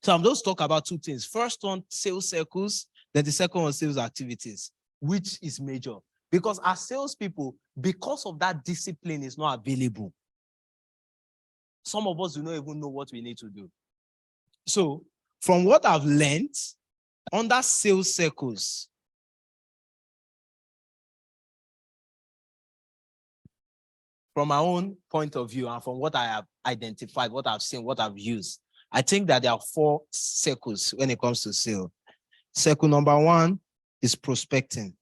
So I'm just talking about two things. First one, sales circles. Then the second one, sales activities, which is major. Because as salespeople, because of that discipline is not available, some of us do not even know what we need to do. So from what I've learned, under sales circles, from my own point of view and from what I have identified, what I've seen, what I've used, I think that there are 4 circles when it comes to sales. Circle number 1 is prospecting.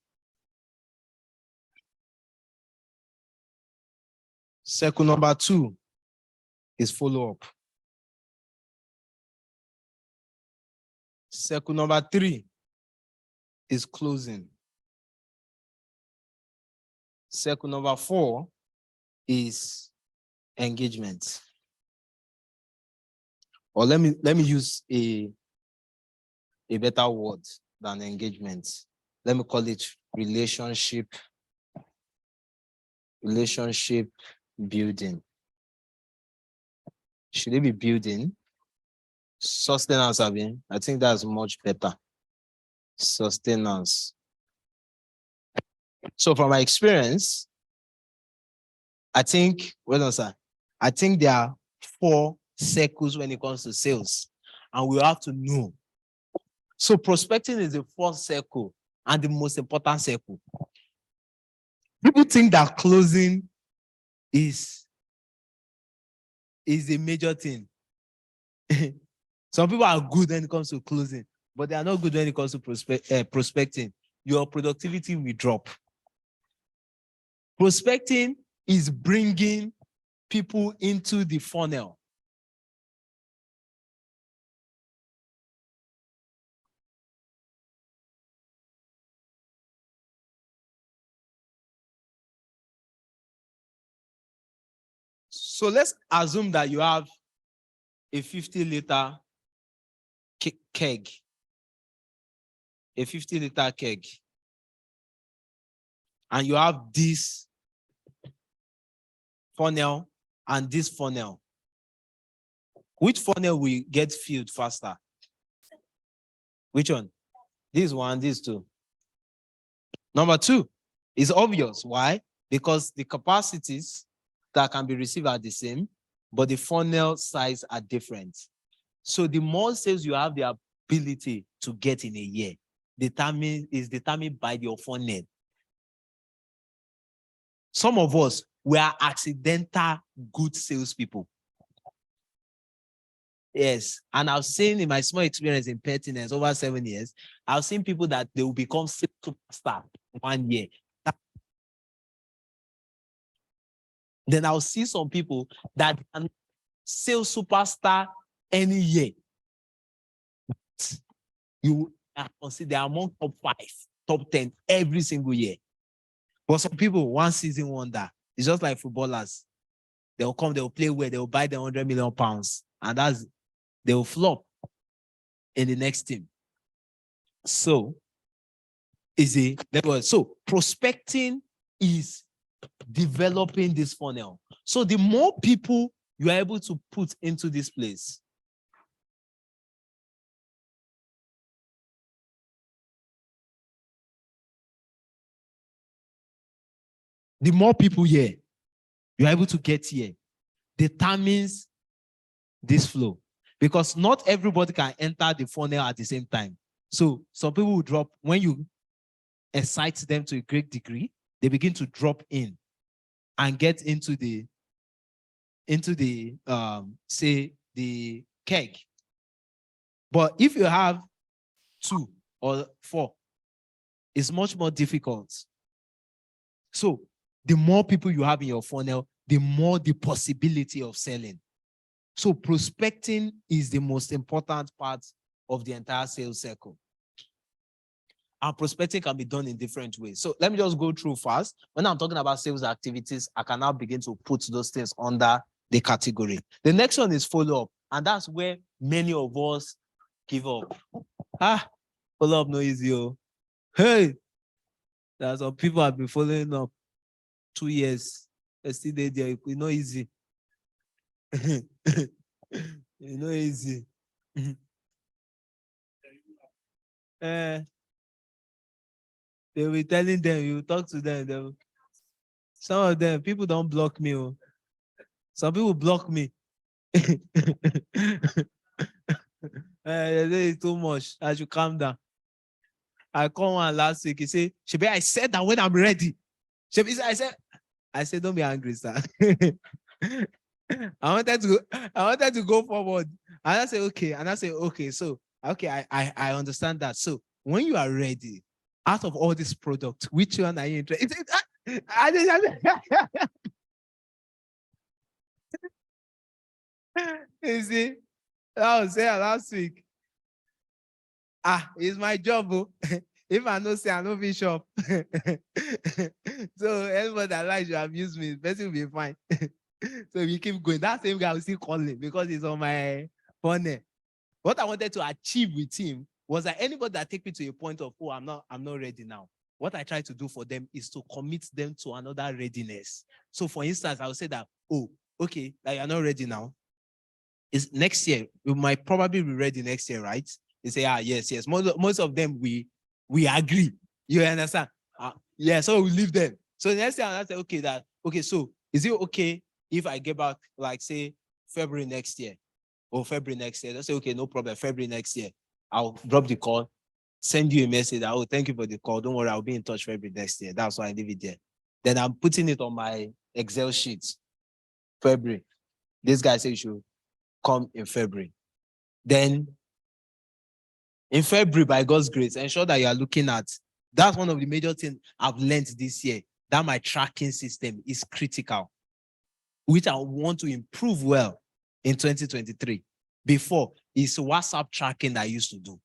Circle number 2 is follow-up. Circle number 3 is closing. Circle number 4 is engagement. Or let me use a better word than engagement. Let me call it relationship building. Should it be building? Sustenance, I think that's much better. Sustenance. So from my experience, I think there are 4 circles when it comes to sales, and we have to know. So prospecting is the first circle and the most important circle. People think that closing is a major thing. Some people are good when it comes to closing, but they are not good when it comes to prospecting. Your productivity will drop. Prospecting is bringing people into the funnel. So let's assume that you have a 50-liter keg. A 50-liter keg. And you have this funnel and this funnel. Which funnel will get filled faster? Which one? This one, this two. Number 2 is obvious. Why? Because the capacities that can be received are the same, but the funnel size are different. So the more sales you have the ability to get in a year is determined by your funnel. Some of us, we are accidental good salespeople. Yes, and I've seen in my small experience in pettiness over 7 years, I've seen people that they will become superstar 1 year. Then I'll see some people that can sales superstar any year. You consider among top 5, top 10 every single year. But some people, 1 season wonder. It's just like footballers. They'll come, they'll play well, they'll buy the £100 million, and they'll flop in the next team. So prospecting is developing this funnel. So the more people you are able to put into this place, the more people here you're able to get here determines this flow. Because not everybody can enter the funnel at the same time. So some people will drop, when you excite them to a great degree, they begin to drop in and get into the say the keg. But if you have 2 or 4, it's much more difficult. So the more people you have in your funnel, the more the possibility of selling. So prospecting is the most important part of the entire sales circle. And prospecting can be done in different ways. So let me just go through fast. When I'm talking about sales activities, I can now begin to put those things under the category. The next one is follow-up. And that's where many of us give up. Follow-up no easy. Oh. Hey, there's some people have been following up 2 years. They still there. It's not easy. It's not easy. They will be telling them, you talk to them. Some of them, people don't block me. Oh. Some people block me. They say it's too much. I should calm down. I called one last week. He said, Shebe, I said that when I'm ready. Shebe, I said, don't be angry, sir. I wanted to go forward. And I said, okay. And I said, okay, so okay, I understand that. So when you are ready, out of all these products, which one are you interested in? You see, I was there last week. It's my job. Oh. If I know, say I know be shop. So anybody that likes to abuse me, the person will be fine. So we keep going. That same guy will still calling because he's on my phone. What I wanted to achieve with him was that anybody that take me to a point of, oh, I'm not ready now. What I try to do for them is to commit them to another readiness. So for instance, I would say that, oh, okay, like you're not ready now. Is next year, we might probably be ready next year, right? They say, yes. Most of them we agree. You understand? Yeah, so we leave them. So the next year I say, okay, so is it okay if I get back, like say February next year or February next year? They say, okay, no problem. February next year, I'll drop the call, send you a message. Oh, thank you for the call. Don't worry, I'll be in touch February next year. That's why I leave it there. Then I'm putting it on my Excel sheet. February. This guy said you should come in February. Then in February, by God's grace, ensure that you are looking at. That's one of the major things I've learned this year, that my tracking system is critical, which I want to improve well in 2023. Before, it's WhatsApp tracking that I used to do.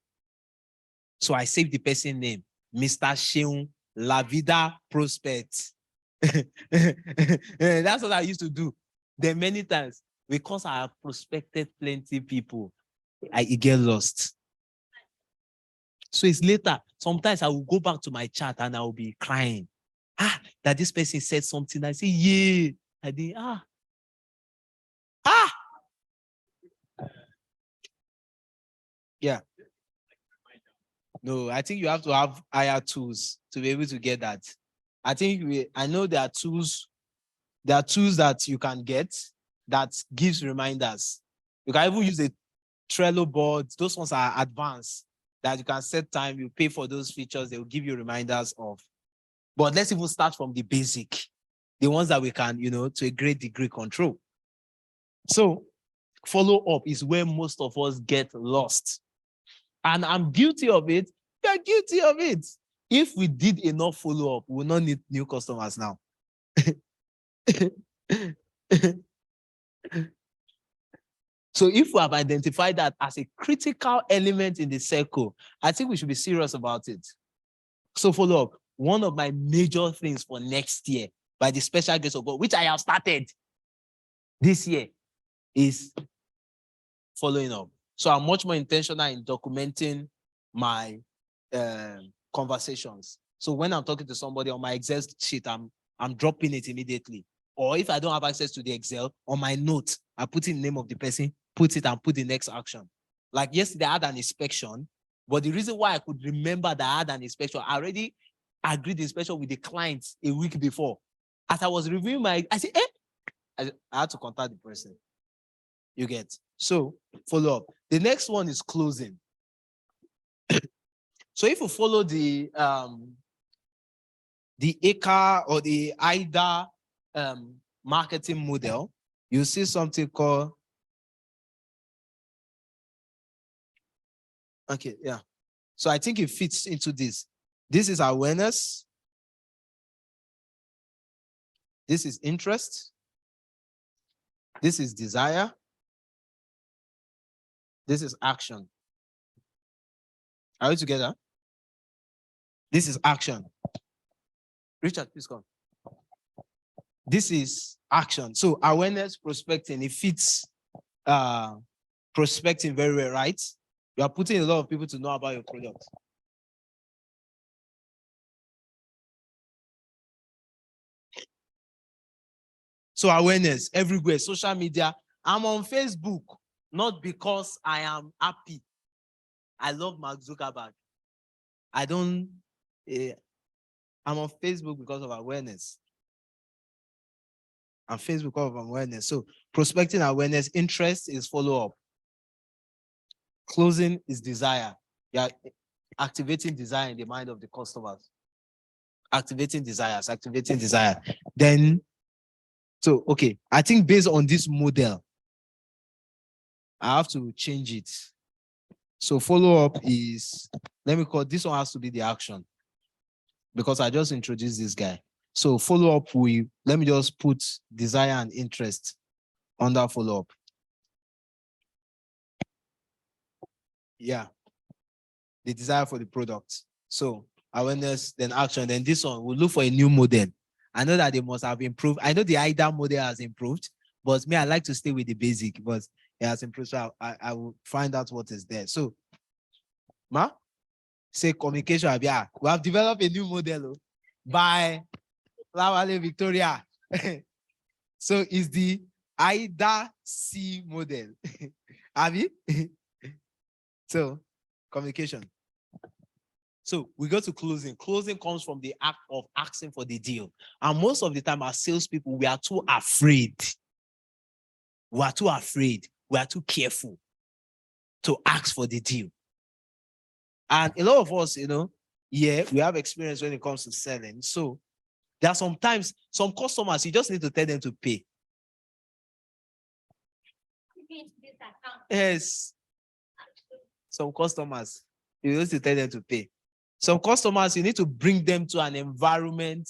So I saved the person name, Mr. Sheung La Vida Prospect. That's what I used to do. Then many times, because I have prospected plenty people, I get lost. So it's later. Sometimes I will go back to my chat and I will be crying. That this person said something. I say, yeah. I did, Yeah. No, I think you have to have higher tools to be able to get that. I know there are tools that you can get that gives reminders. You can even use a Trello board. Those ones are advanced that you can set time, you pay for those features, they will give you reminders of. But let's even start from the basic, the ones that we can, to a great degree control. So follow up is where most of us get lost. And I'm guilty of it. You're guilty of it. If we did enough follow up, we will not need new customers now. So if we have identified that as a critical element in the circle, I think we should be serious about it. So follow up. One of my major things for next year, by the special grace of God, which I have started this year, is following up. So I'm much more intentional in documenting my conversations. So when I'm talking to somebody on my Excel sheet, I'm dropping it immediately. Or if I don't have access to the Excel, on my note, I put in the name of the person, put it and put the next action. Like yesterday, I had an inspection, but the reason why I could remember that I had an inspection, I already agreed the inspection with the client a week before. As I was reviewing I said, I had to contact the person. You get. So follow up. The next one is closing. So if you follow the ACA or the IDA marketing model, you see something called, okay, yeah. So I think it fits into this. This is awareness. This is interest. This is desire. This is action. Are we together? This is action. Richard, please come. This is action. So awareness, prospecting, it fits prospecting very well, right? You are putting a lot of people to know about your product. So awareness everywhere, social media. I'm on Facebook, not because I am happy. I love Mark Zuckerberg. I'm on Facebook because of awareness. I'm Facebook because of awareness. So prospecting awareness, interest is follow-up. Closing is desire. Yeah, activating desire in the mind of the customers. Activating desires, activating desire. Then, so, okay, I think based on this model, I have to change it. So follow-up is, let me call, this one has to be the action because I just introduced this guy. So follow-up, let me just put desire and interest under follow-up. Yeah, the desire for the product. So awareness, then action, then this one, we'll look for a new model. I know that they must have improved. I know the IDA model has improved, but me, I like to stay with the basic, but it has improved. So I will find out what is there. So, say communication. Yeah, we have developed a new model by Lawale Victoria. So it's the IDA C model. Have you? So communication. So we go to closing. Closing comes from the act of asking for the deal. And most of the time, as salespeople, we are too afraid. We are too afraid. We are too careful to ask for the deal. And a lot of us, we have experience when it comes to selling. So there are sometimes some customers, you just need to tell them to pay. Yes. Some customers, you need to tell them to pay. Some customers, you need to bring them to an environment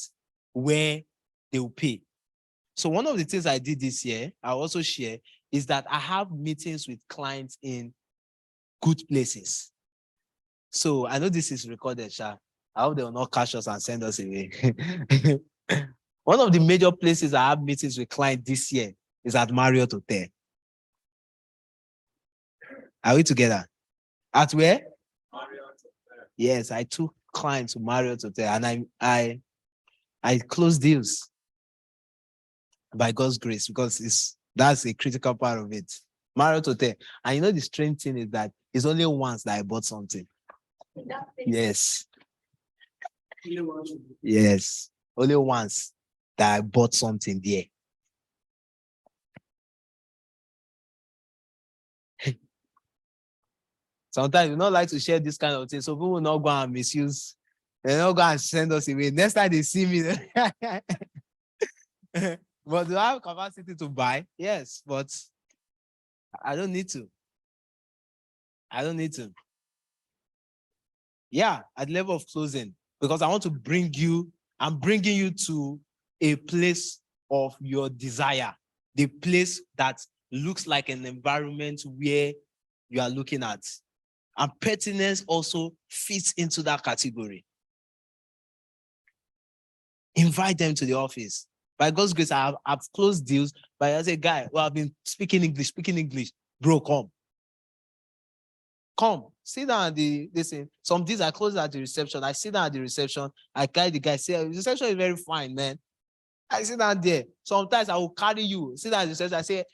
where they will pay. So one of the things I did this year, I also share, is that I have meetings with clients in good places. So I know this is recorded, Sha. I hope they will not catch us and send us away. One of the major places I have meetings with clients this year is at Marriott Hotel. Are we together? At where? Marriott Hotel. Yes, I took clients to Marriott Hotel and I closed deals by God's grace because that's a critical part of it. Marriott Hotel. And the strange thing is that it's only once that I bought something. Yes. Yes. Only once that I bought something there. Sometimes we don't like to share this kind of thing, so people will not go and misuse. They're not going to send us away. Next time they see me, but do I have capacity to buy? Yes, but I don't need to. I don't need to. Yeah, at the level of closing, because I want to bring you, I'm bringing you to a place of your desire, the place that looks like an environment where you are looking at. And pertinence also fits into that category. Invite them to the office. By God's grace, I've closed deals, but I say, guy, well, I've been speaking English. Bro, come. Come, sit down at listen. Some days I close at the reception. I sit down at the reception. I carry the guy, say, the reception is very fine, man. I sit down there. Sometimes I will carry you, sit down at the reception. I say,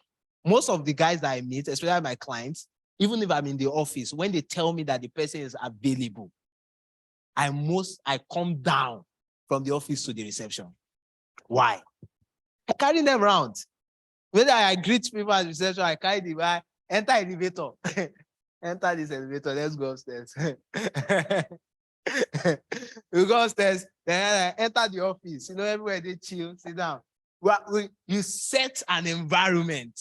most of the guys that I meet, especially my clients, even if I'm in the office, when they tell me that the person is available, I come down from the office to the reception. Why? I carry them around. Whether I greet people at the reception, I carry the guy, enter elevator. Enter this elevator, let's go upstairs. We go upstairs, then enter the office. Everywhere they chill, sit down. You set an environment.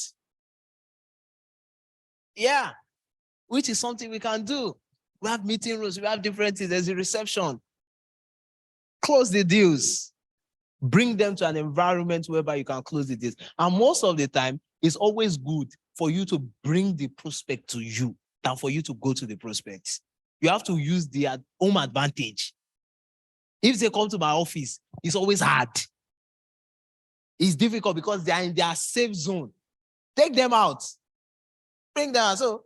Yeah, which is something we can do. We have meeting rooms, we have different things. There's a reception. Close the deals. Bring them to an environment whereby you can close the deals. And most of the time, it's always good for you to bring the prospect to you than for you to go to the prospects. You have to use the home advantage. If they come to my office, it's always hard. It's difficult because they are in their safe zone. Take them out. Bring them out. So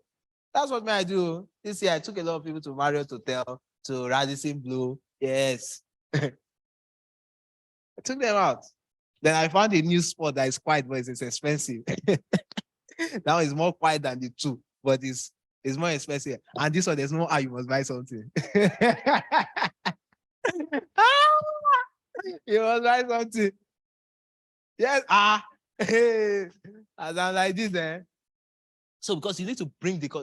that's what I do. This year, I took a lot of people to Marriott Hotel, to Radisson Blue. Yes. I took them out. Then I found a new spot that is quiet, but it's expensive. Now it's more quiet than the two, but it's It's more expensive. And this one, there's no you must buy something. You must buy something. Yes. As I'm like this, So because you need to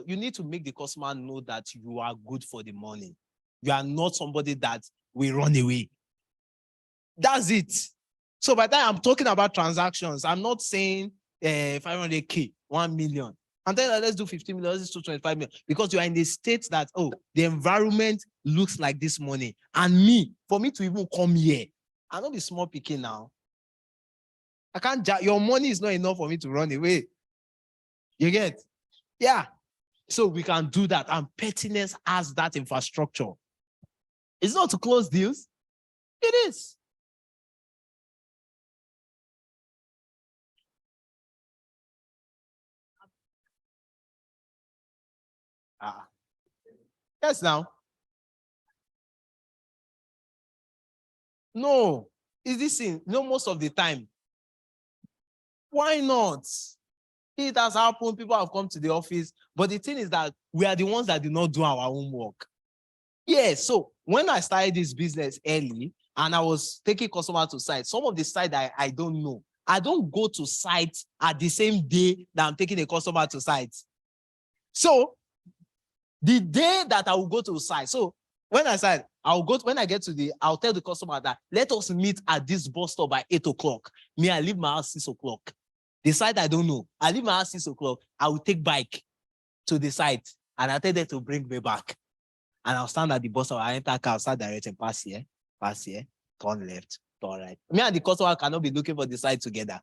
you need to make the customer know that you are good for the money. You are not somebody that will run away. That's it. So by the time I'm talking about transactions, I'm not saying 500K, 1 million. And then let's do 50 million, let's do 25 million. Because you are in the state that, the environment looks like this money. And for me to even come here, I don't be small picking now. I can't, your money is not enough for me to run away. You get? Yeah. So we can do that. And pettiness has that infrastructure. It's not to close deals. It is. Yes, now. No. Is this thing? No, most of the time. Why not? It has happened. People have come to the office. But the thing is that we are the ones that do not do our own work. Yes. So when I started this business early and I was taking customers to site, some of the site I don't know. I don't go to site at the same day that I'm taking a customer to site. So the day that I will go to site, so when I said when I get to I'll tell the customer that let us meet at this bus stop by 8 o'clock. Me, I leave my house 6 o'clock. The site I don't know. I leave my house 6 o'clock. I will take bike to the site and I tell them to bring me back. And I'll stand at the bus stop. I enter car, start directing, pass here, turn left, turn right. Me and the customer cannot be looking for the site together.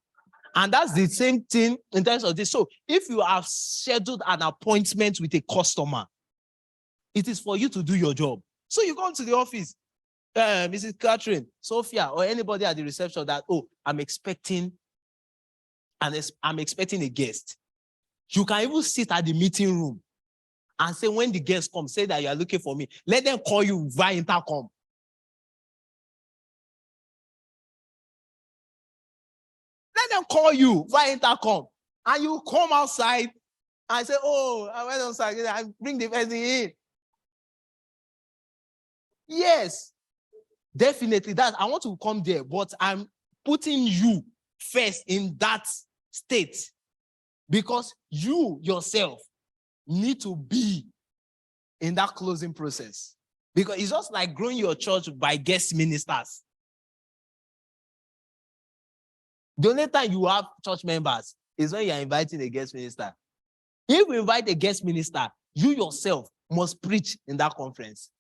And that's the same thing in terms of this. So if you have scheduled an appointment with a customer, it is for you to do your job. So you come to the office, Mrs. Catherine, Sophia, or anybody at the reception that, I'm expecting a guest. You can even sit at the meeting room and say, when the guest comes, say that you are looking for me. Let them call you via intercom. Let them call you via intercom. And you come outside and say, I went outside, I bring the person in. Yes, definitely that. I want to come there, but I'm putting you first in that state because you yourself need to be in that closing process. Because it's just like growing your church by guest ministers. The only time you have church members is when you're inviting a guest minister. If you invite a guest minister, you yourself must preach in that conference.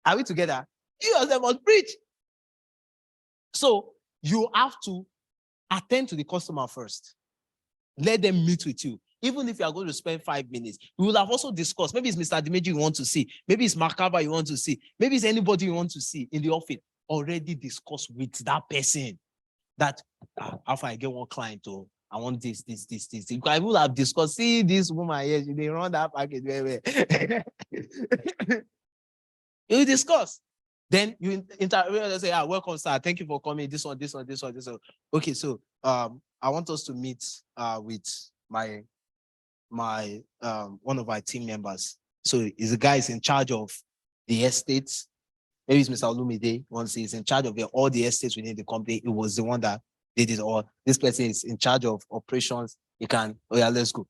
Are we together? You yourself must preach. So you have to attend to the customer first. Let them meet with you. Even if you are going to spend 5 minutes, we will have also discussed. Maybe it's Mr. Dimeji you want to see. Maybe it's Makaba you want to see. Maybe it's anybody you want to see in the office. Already discuss with that person that after I get one client, I want this. I will have discussed. See this woman here, they run that package very well. You discuss. Then you say, welcome, sir. Thank you for coming. This one. Okay, so I want us to meet with my one of our team members. So is the guy is in charge of the estates. Maybe it's Mr. Olumide. Once he's in charge of all the estates within the company, it was the one that did it all. This person is in charge of operations. You can, let's go.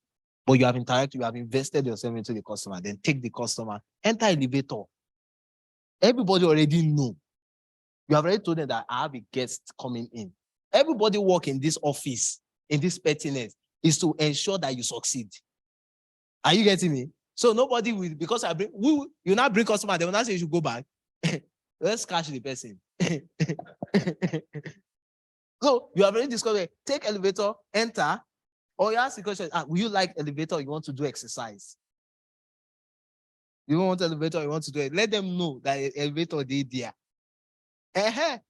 But you have interacted, you have invested yourself into the customer. Then take the customer, enter elevator. Everybody already know. You have already told them that I have a guest coming in. Everybody work in this office, in this pettiness, is to ensure that you succeed. Are you getting me? So nobody will, because you now bring customer, they will not say you should go back. Let's catch the person. So you have already discovered, take elevator, enter, or you ask the question, will you like elevator or you want to do exercise? You don't want elevator, you want to do it. Let them know that elevator did there. The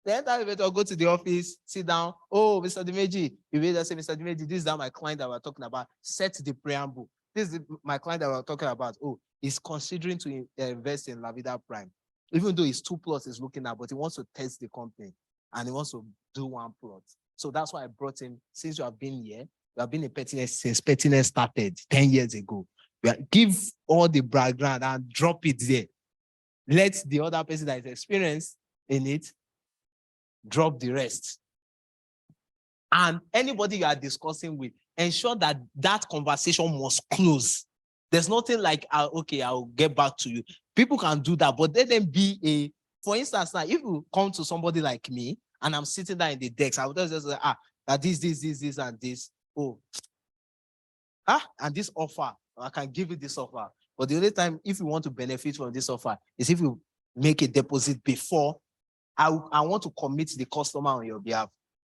elevator, go to the office, sit down. Mr. Dimeji, you will say, Mr. Dimeji, this is my client that we're talking about. Set the preamble. This is my client that we're talking about. He's considering to invest in La Vida Prime. Even though it's 2+ he's looking at, but he wants to test the company and he wants to do 1 plot. So that's why I brought him. Since you have been here, We have been a pettiness since pettiness started 10 years ago. Give all the background and drop it there. Let the other person that is experienced in it drop the rest. And anybody you are discussing with, ensure that that conversation must close. There's nothing like, okay, I'll get back to you. People can do that, but let them be for instance, now, if you come to somebody like me and I'm sitting there in the decks, I would just say, that this, and this. Oh, and this offer, I can give you this offer. But the only time, if you want to benefit from this offer, is if you make a deposit before I want to commit the customer on your behalf.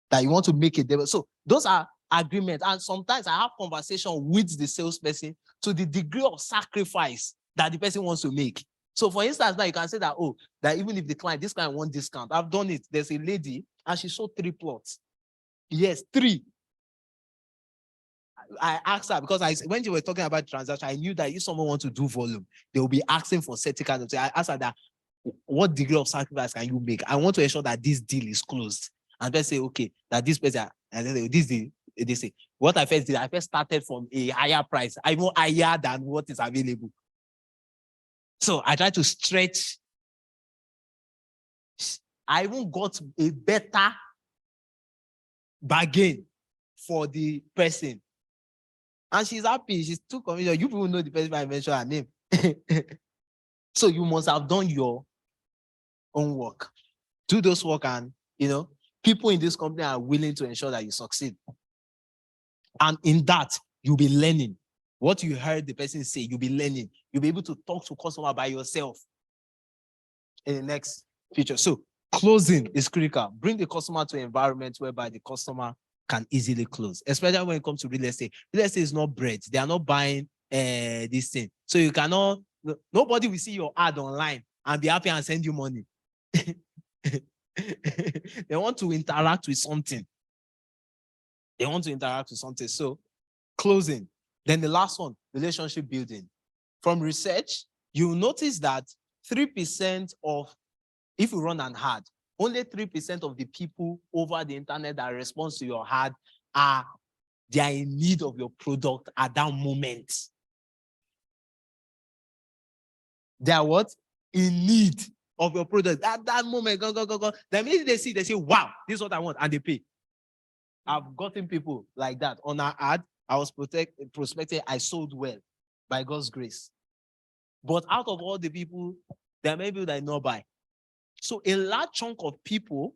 That you want to make a deposit. So those are agreements. And sometimes I have conversation with the salesperson to the degree of sacrifice that the person wants to make. So for instance, now you can say that, that even if this client wants discount, I've done it. There's a lady and she sold 3 plots. Yes, 3. I asked her because when you were talking about transaction, I knew that if someone wants to do volume, they will be asking for certain kind of thing. I asked her that, what degree of sacrifice can you make? I want to ensure that this deal is closed. And they say, okay, that this person, and then they say, what I first did, I first started from a higher price, even higher than what is available. So I tried to stretch. I even got a better bargain for the person. And she's happy. She's too convenient. You people know the person I mentioned her name. So you must have done your own work. Do those work, and people in this company are willing to ensure that you succeed. And in that, you'll be learning. What you heard the person say, you'll be learning. You'll be able to talk to customer by yourself in the next feature. So closing is critical. Bring the customer to an environment whereby the customer can easily close, especially when it comes to real estate. Real estate is not bread. They are not buying this thing. So you cannot, nobody will see your ad online and be happy and send you money. They want to interact with something. So closing. Then the last one, relationship building. From research, you'll notice that 3% of, if you run an ad, only 3% of the people over the internet that respond to your ad they are in need of your product at that moment. They are what? In need of your product. At that moment, go. The minute they say, wow, this is what I want, and they pay. I've gotten people like that on our ad. I was prospected, I sold well by God's grace. But out of all the people, there may be people that not buy. So a large chunk of people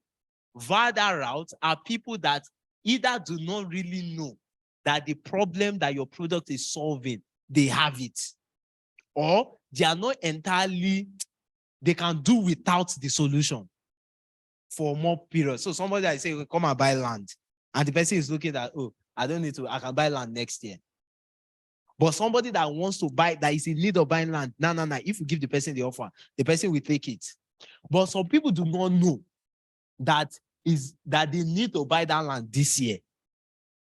via that route are people that either do not really know that the problem that your product is solving, they have it. Or they are not entirely, they can do without the solution for more periods. So somebody that say, come and buy land. And the person is looking at, I don't need to, I can buy land next year. But somebody that wants to buy, that is in need of buying land, no. If you give the person the offer, the person will take it. But some people do not know that they need to buy that land this year.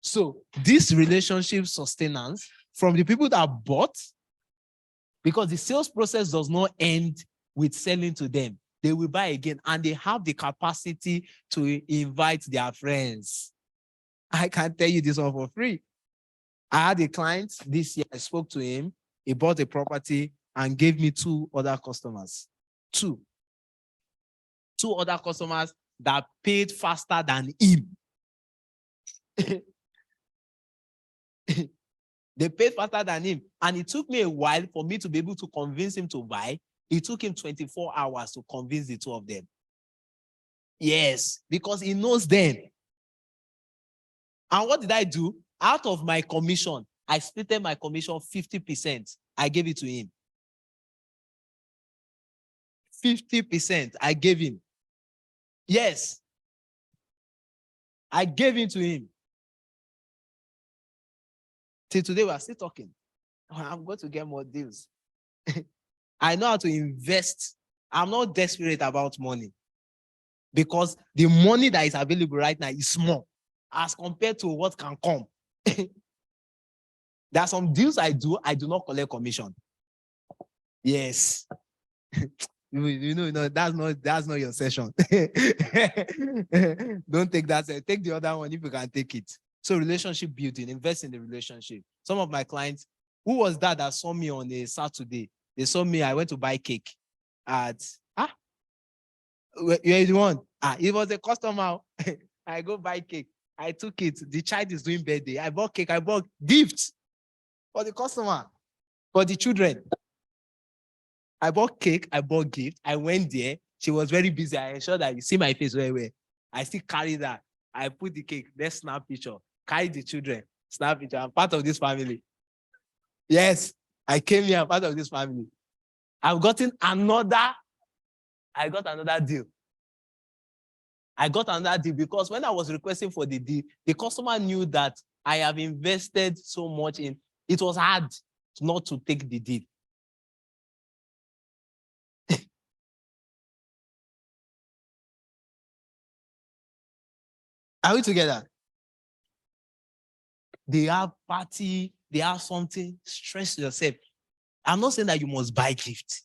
So this relationship sustenance from the people that bought, because the sales process does not end with selling to them. They will buy again, and they have the capacity to invite their friends. I can tell you this one for free. I had a client this year. I spoke to him. He bought a property and gave me 2 other customers. 2 other customers that paid faster than him. They paid faster than him. And it took me a while for me to be able to convince him to buy. It took him 24 hours to convince the 2 of them. Yes, because he knows them. And what did I do? Out of my commission, I split my commission 50%. I gave it to him. 50% I gave him. Yes. I gave it to him. Till today, we are still talking. I'm going to get more deals. I know how to invest. I'm not desperate about money, because the money that is available right now is small as compared to what can come. There are some deals I do not collect commission. Yes. You know, that's not your session. Don't take that. Take the other one if you can take it. So relationship building, invest in the relationship. Some of my clients, who was that saw me on a Saturday? They saw me, I went to buy cake at, you're the one. It was a customer. I go buy cake. I took it. The child is doing birthday. I bought cake. I bought gifts for the customer, for the children. I bought cake. I bought gift. I went there. She was very busy. I ensured that you see my face very well. I still carry that. I put the cake. Let's snap picture. Carry the children. Snap picture. I'm part of this family. Yes, I came here. I'm part of this family. I got another deal. I got another deal because when I was requesting for the deal, the customer knew that I have invested so much in. It was hard not to take the deal. Are we together? They have party, they have something. Stress yourself. I'm not saying that you must buy gift,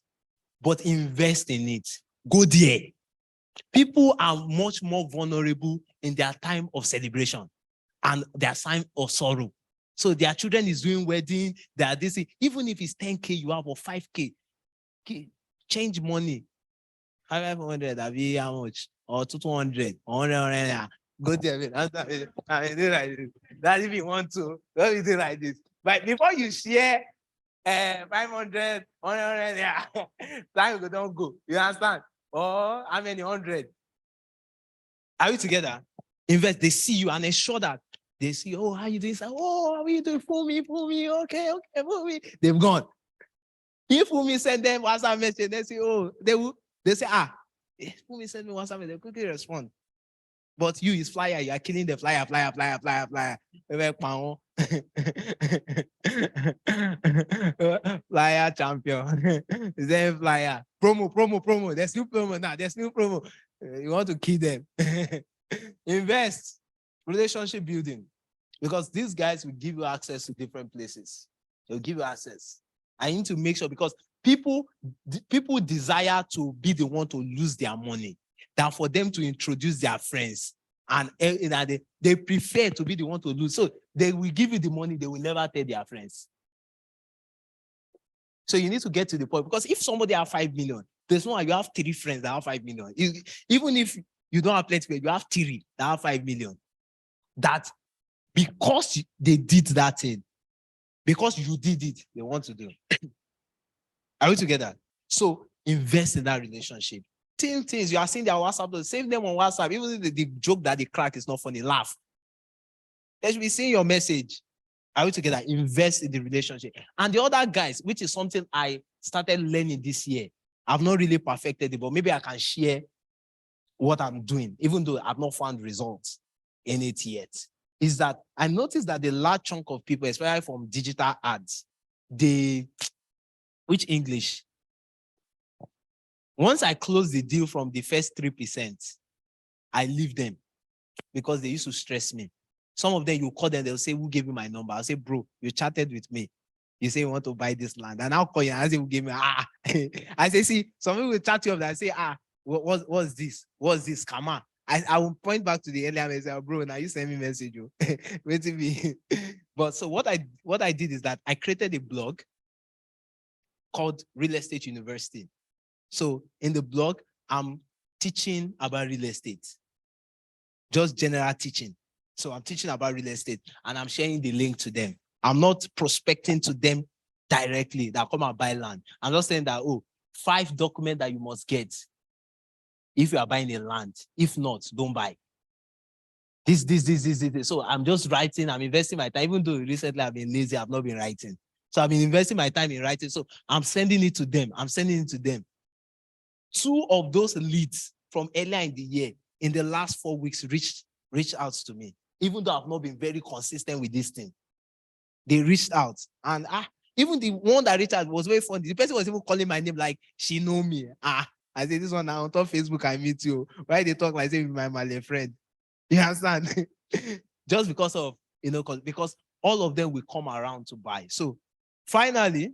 but invest in it. Go there. People are much more vulnerable in their time of celebration and their time of sorrow. So their children is doing wedding, they are this, even if it's 10K you have or 5K, change money. 500, how much? Or 200, 100. Go there. That's if you want to. Don't you do like this? But before you share 500, 100, yeah, time don't go. You understand? Or how many 100? Are we together? Invest. They see you and ensure that they see, oh, how you doing? Oh, how are you doing? For me. Okay, for me. They've gone. If Fumi send them WhatsApp message, they say, oh, they say, if Fumi send me WhatsApp message, they quickly respond. But you is flyer, you are killing the flyer. Flyer champion. Is there flyer? Promo. There's new promo now. You want to kill them. Invest. Relationship building. Because these guys will give you access to different places. They'll give you access. I need to make sure because people desire to be the one to lose their money than for them to introduce their friends. And they prefer to be the one to lose. So they will give you the money, they will never tell their friends. So you need to get to the point because if somebody have 5 million, there's no, you have 3 friends that have 5 million. Even if you don't have plenty, you have 3 that have 5 million. That because they did that thing, because you did it, they want to do. Are we together? So invest in that relationship. Things you are seeing their WhatsApp, save them on WhatsApp. Even if the joke that they crack is not funny, laugh. They should be seeing your message. Are we together? Invest in the relationship. And the other guys, which is something I started learning this year. I've not really perfected it, but maybe I can share what I'm doing, even though I've not found results in it yet. Is that I noticed that the large chunk of people, especially from digital ads, which English? Once I close the deal from the first 3%, I leave them because they used to stress me. Some of them, you call them, they'll say, who gave you my number? I'll say, bro, you chatted with me. You say you want to buy this land. And I'll call you and I say, who gave me? I say, see, some people will chat you up and I say, what's this? What's this? Come on. I will point back to the earlier message, bro, now you send me a message. Wait to me. But so what I did is that I created a blog called Real Estate University. So in the blog, I'm teaching about real estate. Just general teaching. So I'm teaching about real estate and I'm sharing the link to them. I'm not prospecting to them directly that come and buy land. I'm just saying that, 5 documents that you must get if you are buying a land. If not, don't buy. This. So I'm just writing, I'm investing my time, even though recently I've been lazy, I've not been writing. So I've been investing my time in writing. So I'm sending it to them. 2 of those leads from earlier in the year, in the last 4 weeks, reached out to me. Even though I've not been very consistent with this thing. They reached out. And even the one that reached out was very funny. The person was even calling my name like she know me. I said, this one now on top Facebook, I meet you. Why they talk like say my Malay friend? You understand? Just because of, because all of them will come around to buy. So finally,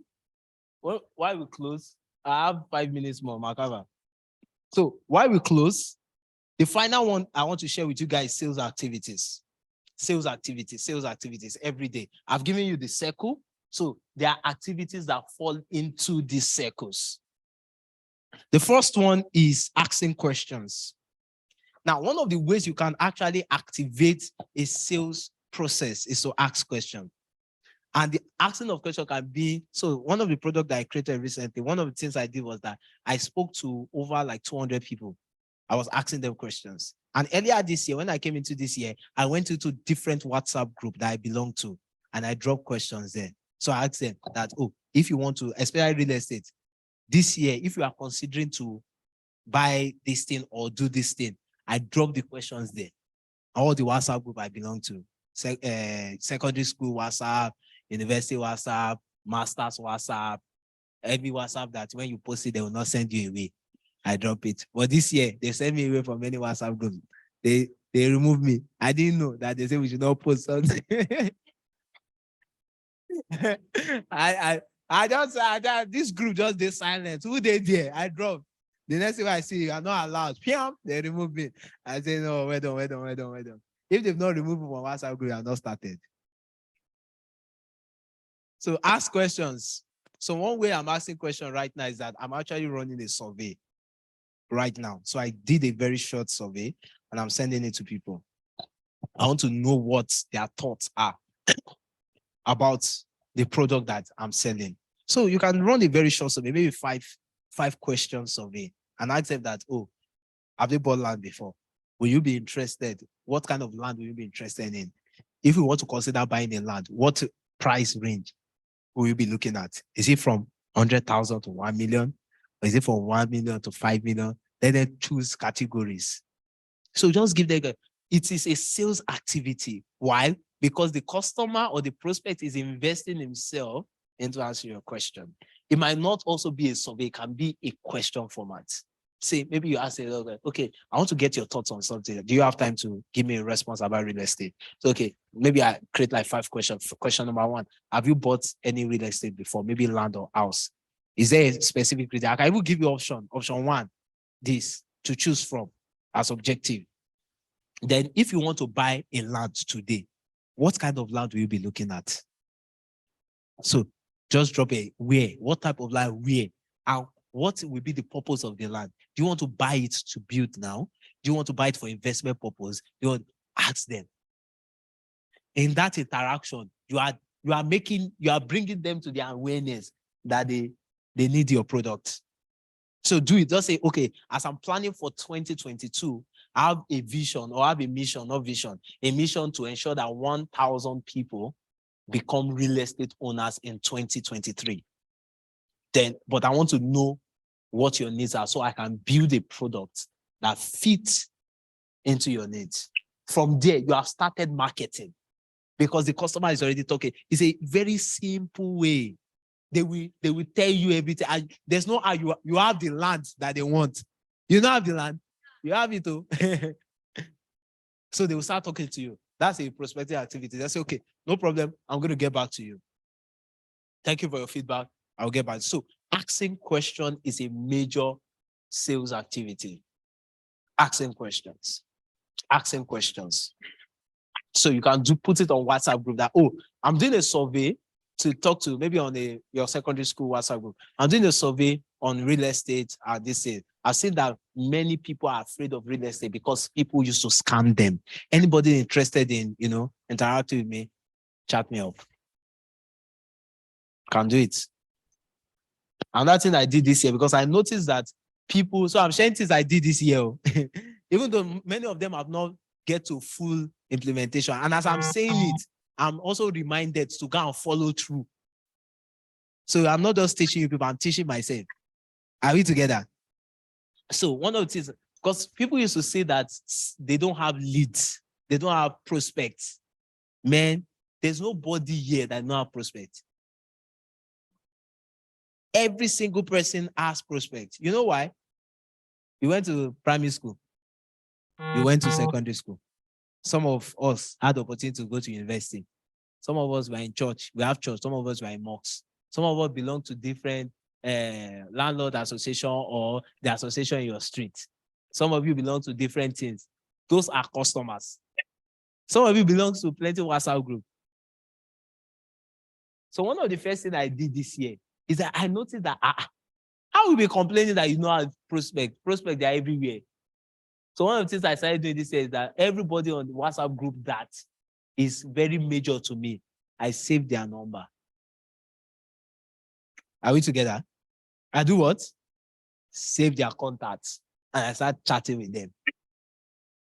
while we close, I have 5 minutes more, Makava. So while we close, the final one I want to share with you guys, sales activities. Sales activities every day. I've given you the circle. So there are activities that fall into these circles. The first one is asking questions. Now, one of the ways you can actually activate a sales process is to ask questions. And the asking of questions can be, so one of the products that I created recently, one of the things I did was that I spoke to over like 200 people. I was asking them questions. And earlier this year, when I came into this year, I went into different WhatsApp group that I belong to, and I dropped questions there. So I asked them that, oh, if you want to, especially real estate, this year, if you are considering to buy this thing or do this thing, I dropped the questions there. All the WhatsApp group I belong to, secondary school WhatsApp, university WhatsApp, master's WhatsApp, every WhatsApp that when you post it, they will not send you away. I drop it. But this year, they sent me away from many WhatsApp groups. They removed me. I didn't know that they said we should not post something. I just this group just did silence. Who they there? I dropped. The next thing I see, I'm not allowed. They remove me. I say, no, wait on. If they've not removed me from WhatsApp group, I've not started. So ask questions. So one way I'm asking questions right now is that I'm actually running a survey right now. So I did a very short survey and I'm sending it to people. I want to know what their thoughts are about the product that I'm selling. So you can run a very short survey, maybe five question survey, and ask them that, oh, have they bought land before? Will you be interested? What kind of land will you be interested in? If you want to consider buying a land, what price range will you be looking at? Is it from 100,000 to 1 million? Or is it from 1 million to 5 million? Then they choose categories. So just give them, it is a sales activity. Why? Because the customer or the prospect is investing himself into answering your question. It might not also be a survey, it can be a question format. Say, maybe you ask a little bit, okay, I want to get your thoughts on something. Do you have time to give me a response about real estate? So, okay, maybe I create like 5 questions. Question number 1, have you bought any real estate before? Maybe land or house. Is there a specific reason? I can even give you option 1, this to choose from as objective. Then if you want to buy a land today, what kind of land will you be looking at? So just drop a where, what type of land, where, how, what will be the purpose of the land? Do you want to buy it to build now? Do you want to buy it for investment purpose? You want to ask them. In that interaction, you are bringing them to their awareness that they need your product. So do it. Just say, okay, as I'm planning for 2022, I have a vision or I have a mission, not vision, a mission to ensure that 1,000 people become real estate owners in 2023. But I want to know what your needs are so I can build a product that fits into your needs. From there, you have started marketing because the customer is already talking. It's a very simple way. They will tell you everything. And there's no how you have the land that they want. You don't have the land. You have it too. So they will start talking to you. That's a prospective activity. They say, okay, no problem. I'm going to get back to you. Thank you for your feedback. I'll get back. So asking question is a major sales activity. Asking questions. Asking questions. So you can put it on WhatsApp group that, oh, I'm doing a survey to talk to maybe on your secondary school WhatsApp group. I'm doing a survey on real estate at this age. I've seen that many people are afraid of real estate because people used to scam them. Anybody interested in, interacting with me, chat me up. Can do it. Another thing I did this year, because I noticed that people, so I'm sharing things I did this year, even though many of them have not get to full implementation. And as I'm saying it, I'm also reminded to go and follow through. So I'm not just teaching you people, I'm teaching myself. Are we together? So one of the things, because people used to say that they don't have leads, they don't have prospects. Man, there's nobody here that don't have prospects. Every single person has prospects. You know why? You went to primary school. You went to secondary school. Some of us had the opportunity to go to university. Some of us were in church. We have church. Some of us were in mosques. Some of us belong to different landlord association or the association in your street. Some of you belong to different things. Those are customers. Some of you belongs to plenty WhatsApp group. So one of the first things I did this year is that I noticed that I will be complaining that you know how prospect they are everywhere. So one of the things I started doing this year is that everybody on the WhatsApp group that is very major to me, I save their number. Are we together? I do what? Save their contacts and I start chatting with them.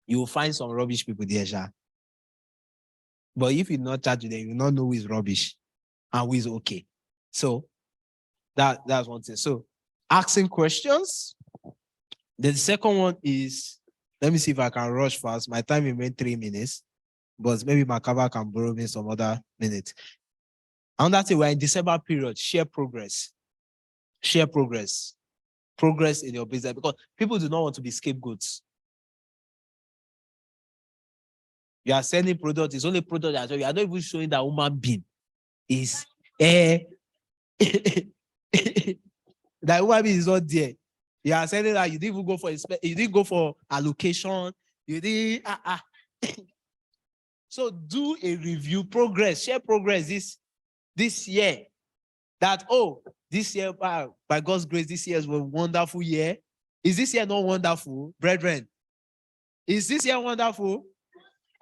You will find some rubbish people there, Sha. But if you not chat with them, you will not know who is rubbish and who is okay. So that's one thing. So asking questions. The second one is, let me see if I can rush fast. My time remains 3 minutes, but maybe my cover can borrow me some other minutes. And that's it. We're in December period. Share progress. Share progress. Progress in your business, because people do not want to be scapegoats. You are selling product, it's only product that you are not even showing that human being is that human being is not there. You are saying that you didn't even go for you didn't go for allocation, you didn't So do a review, progress, share progress this year. That this year, by God's grace, this year is a wonderful year. Is this year not wonderful, brethren? Is this year wonderful?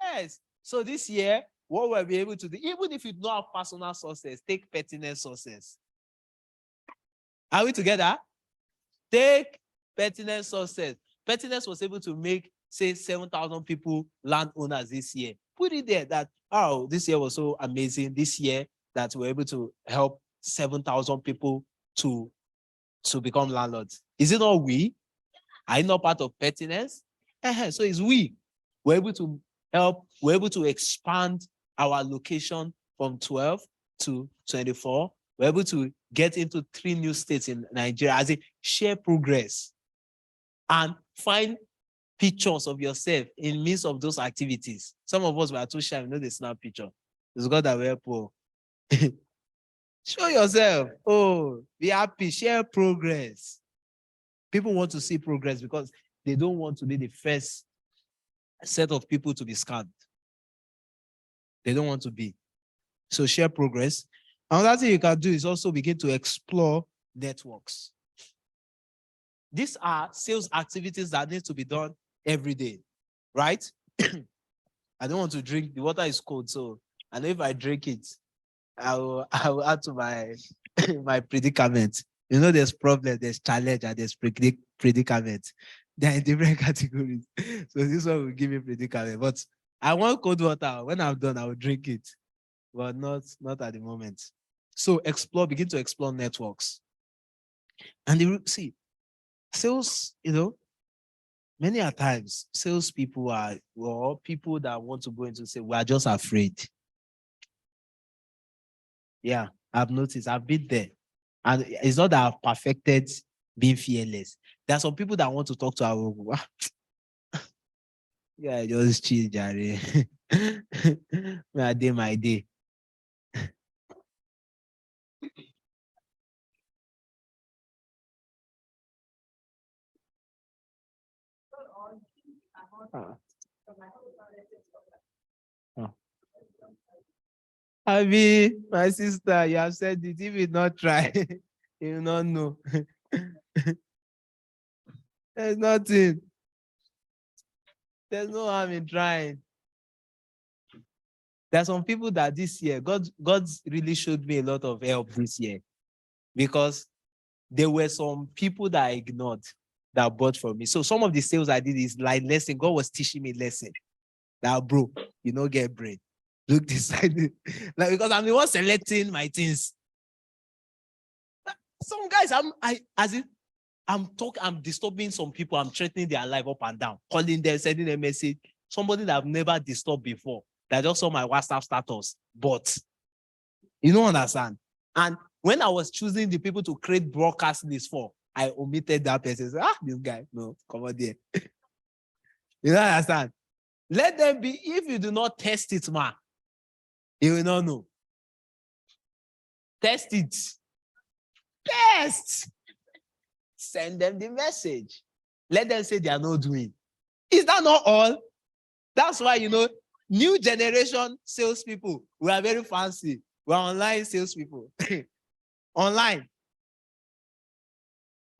Yes. So this year, what we'll be able to do, even if you don't have personal sources, take pertinent sources. Are we together? Take pertinent sources. Pertinence was able to make, say, 7,000 people landowners this year. Put it there that, this year was so amazing. This year that we're able to help 7,000 people to become landlords. Is it not we? Are you not part of pertinence? So it's we. We're able to help. We're able to expand our location from 12 to 24. We're able to get into 3 new states in Nigeria, as a share progress and find pictures of yourself in midst of those activities. Some of us were too shy, we know the snap picture. It's God that we're poor. Show yourself. Be happy, share progress. People want to see progress because they don't want to be the first set of people to be scammed. They don't want to be. So share progress. Another thing you can do is also begin to explore networks. These are sales activities that need to be done every day, right? I don't want to drink. The water is cold, so I know if I drink it, I will add to my my predicament. You know, there's problem, there's challenge, and there's predicament. They're in different categories. So this one will give me predicament. But I want cold water. When I'm done, I will drink it. But not at the moment. So begin to explore networks. And see, sales, many a times, salespeople are people that want to go into say, we are just afraid. Yeah, I've noticed, I've been there. And it's not that I've perfected being fearless. There are some people that want to talk to our yeah, just chill, Jerry. My day. Abby, my sister, you have said it. If you not try, you will not know. There's nothing. There's no harm in trying. There are some people that this year, God really showed me a lot of help this year, because there were some people that I ignored that bought from me. So some of the sales I did is like lesson. God was teaching me lesson. That bro, you don't get brain. Look this side. Like, because I'm the one selecting my things. Some guys, I'm disturbing some people. I'm threatening their life up and down, calling them, sending them a message. Somebody that I've never disturbed before, that just saw my WhatsApp status. But you don't understand. And when I was choosing the people to create broadcast lists for, I omitted that person. This guy, no, come on there. You don't understand. Let them be. If you do not test it, man, you will not know. Test it. Test. Send them the message. Let them say they are not doing. Is that not all? That's why, New generation salespeople, we are very fancy. We are online salespeople. Online.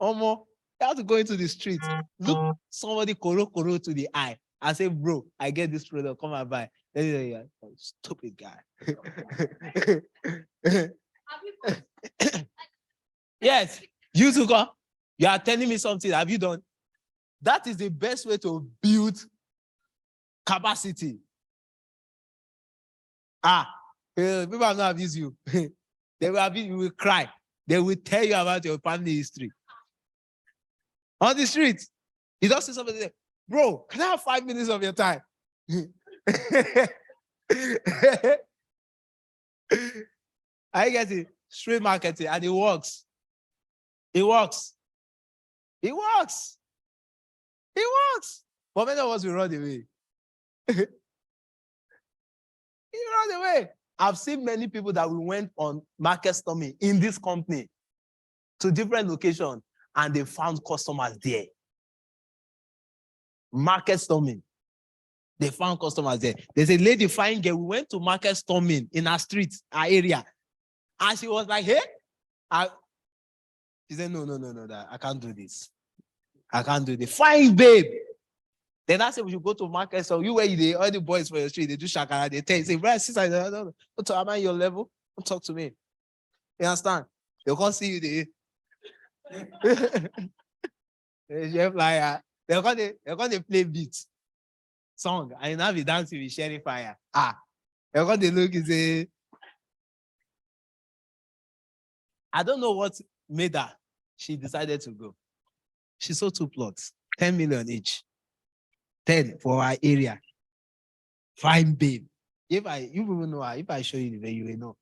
Omo, you have to go into the street, look somebody koro to the eye and say, bro, I get this product, come and buy. Then you say, stupid guy. Yes, you too, you are telling me something. Have you done? That is the best way to build capacity. People have not abused you. They will abuse you, will cry. They will tell you about your family history. On the street, you don't see somebody say, bro, can I have 5 minutes of your time? I get it. Street marketing, and it works. It works. It works. It works. But many of us will run away. You run away. I've seen many people that we went on market storming in this company to different locations, and they found customers there. Market storming. They found customers there. There's a lady, fine girl, we went to market storming in our street, our area. And she was like, hey. She said, no, I can't do this. I can't do this. Fine, babe. Then I said, we should go to market. So you where they all the boys for your street, they do shakara, they tell you, say, right, sister, don't talk about your level. Don't talk to me. You understand? They can't see you there. They're going to play beats, song, and now be dancing with sharing fire. They're going to look and say, I don't know what made her. She decided to go. She sold 2 plots, 10 million each. 10 for our area. Fine, babe. You will know her. If I show you the way, you will know.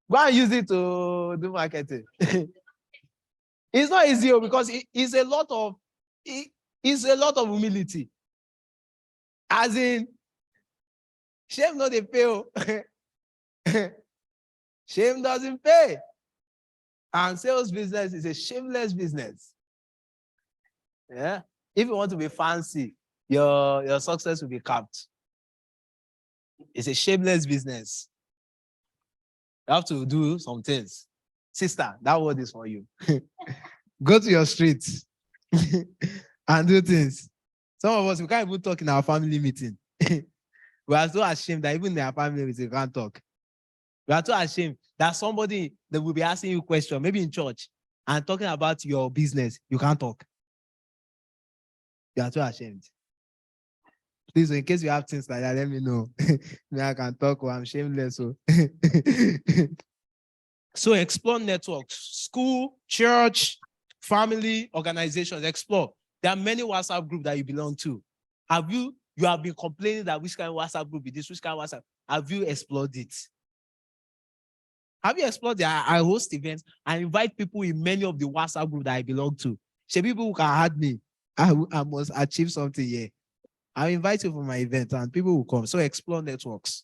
Go and use it to do marketing. It's not easy because it's a lot of humility. As in, shame not they pay. Shame doesn't pay. And sales business is a shameless business. Yeah. If you want to be fancy, your success will be capped. It's a shameless business. You have to do some things. Sister, that word is for you. Go to your streets and do things. Some of us, we can't even talk in our family meeting. We are so ashamed that even in our family meeting, we can't talk. We are so ashamed that somebody that will be asking you a question, maybe in church, and talking about your business, you can't talk. You are too ashamed. Please, in case you have things like that, let me know. I can talk or I'm shameless. So explore networks, school, church, family, organizations, explore. There are many WhatsApp groups that you belong to. You have been complaining that which kind of WhatsApp group is this, which kind of WhatsApp? Have you explored it? Have you explored it? I host events. I invite people in many of the WhatsApp groups that I belong to. So people who can add me, I must achieve something here. I'll invite you for my event and people will come. So explore networks.